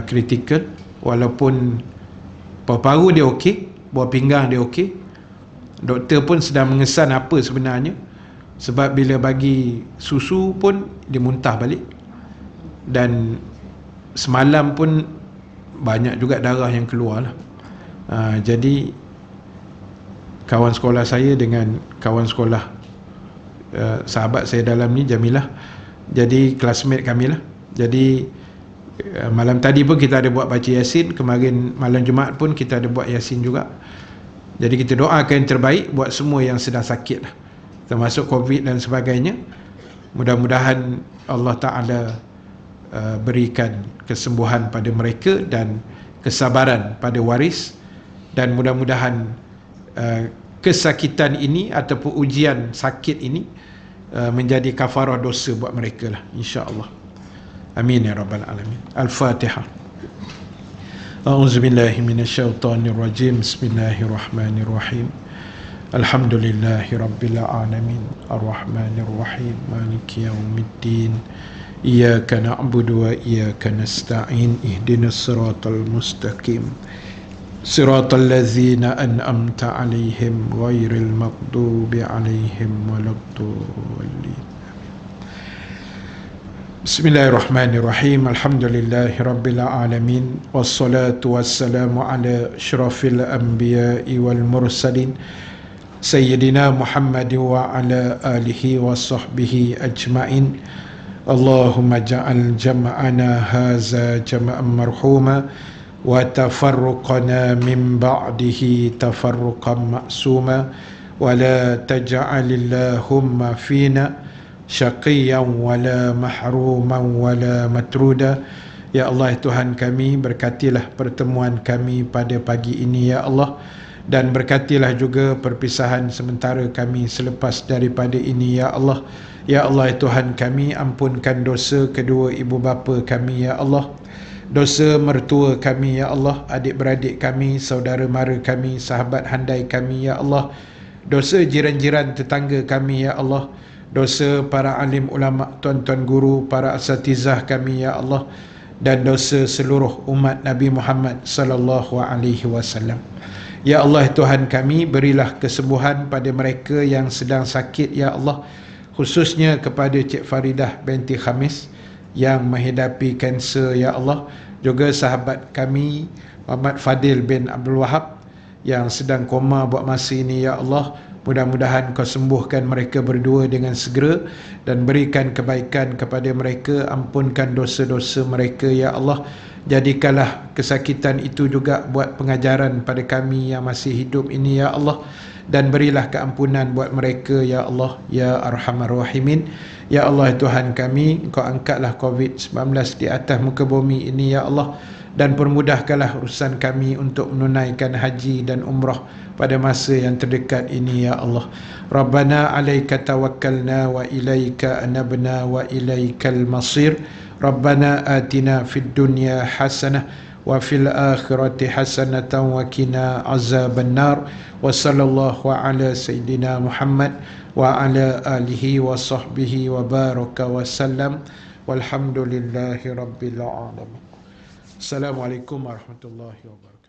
kritikal. Walaupun paru-paru dia okey, buah pinggang dia okey, doktor pun sedang mengesan apa sebenarnya, sebab bila bagi susu pun dia muntah balik, dan semalam pun banyak juga darah yang keluar lah. Jadi kawan sekolah saya dengan kawan sekolah sahabat saya dalam ni, Jamilah, jadi classmate kami lah. Jadi malam tadi pun kita ada buat baca Yasin. Kemarin malam Jumaat pun kita ada buat Yasin juga. Jadi kita doakan yang terbaik buat semua yang sedang sakit lah, termasuk COVID dan sebagainya. Mudah-mudahan Allah Ta'ala berikan kesembuhan pada mereka dan kesabaran pada waris. Dan mudah-mudahan kesakitan ini ataupun ujian sakit ini menjadi kafarah dosa buat mereka lah, insya-Allah. Amin ya rabbal alamin. Al-Fatihah. A'udzubillahi minasyaitonirrajim. Bismillahirrahmanirrahim. Alhamdulillahi rabbil alamin. Arrahmanirrahim. Maliki yaumiddin. Iyyaka na'budu wa iyyaka nasta'in. Ihdinas siratal mustaqim. Siratal ladzina an'amta 'alaihim ghairil maghdubi 'alaihim waladdallin. Bismillahirrahmanirrahim. Alhamdulillahi rabbil alamin. Wassalatu wassalamu ala asyrafil anbiya'i wal mursalin sayyidina Muhammad wa ala alihi wa sahbihi ajma'in. Allahumma ja'al jam'ana haza jam'an marhuma wa tafarruqana min ba'dihi tafarruqan ma'suma wa la taj'alillahumma fina syaqiyan wa la mahruman wa la matruda. Ya Allah, Tuhan kami, berkatilah pertemuan kami pada pagi ini ya Allah, dan berkatilah juga perpisahan sementara kami selepas daripada ini ya Allah. Ya Allah, Tuhan kami, ampunkan dosa kedua ibu bapa kami ya Allah, dosa mertua kami ya Allah, adik-beradik kami, saudara mara kami, sahabat handai kami ya Allah, dosa jiran-jiran tetangga kami ya Allah, dosa para alim ulama, tuan-tuan guru, para asatizah kami ya Allah, dan dosa seluruh umat Nabi Muhammad sallallahu alaihi wasallam. Ya Allah, Tuhan kami, berilah kesembuhan pada mereka yang sedang sakit ya Allah, khususnya kepada Cik Faridah binti Khamis yang menghidapi kanser, ya Allah. Juga sahabat kami Muhammad Fadil bin Abdul Wahab yang sedang koma buat masa ini, ya Allah. Mudah-mudahan kau sembuhkan mereka berdua dengan segera dan berikan kebaikan kepada mereka, ampunkan dosa-dosa mereka, ya Allah. Jadikanlah kesakitan itu juga buat pengajaran pada kami yang masih hidup ini, ya Allah. Dan berilah keampunan buat mereka, ya Allah, ya Arhamar Rahimin. Ya Allah Tuhan kami, Engkau angkatlah COVID-19 di atas muka bumi ini, ya Allah. Dan permudahkanlah urusan kami untuk menunaikan haji dan umrah pada masa yang terdekat ini, ya Allah. Rabbana alaika tawakkalna wa ilaika anabna wa ilaikal masir. Rabbana atina fid dunya hasanah wa fil akhirati hasanatan wa qina azaban nar. Wa sallallahu ala sayyidina Muhammad wa ala alihi wa sahbihi wa baraka wa sallam. Walhamdulillahi rabbil alamin. Assalamualaikum warahmatullahi wabarakatuh.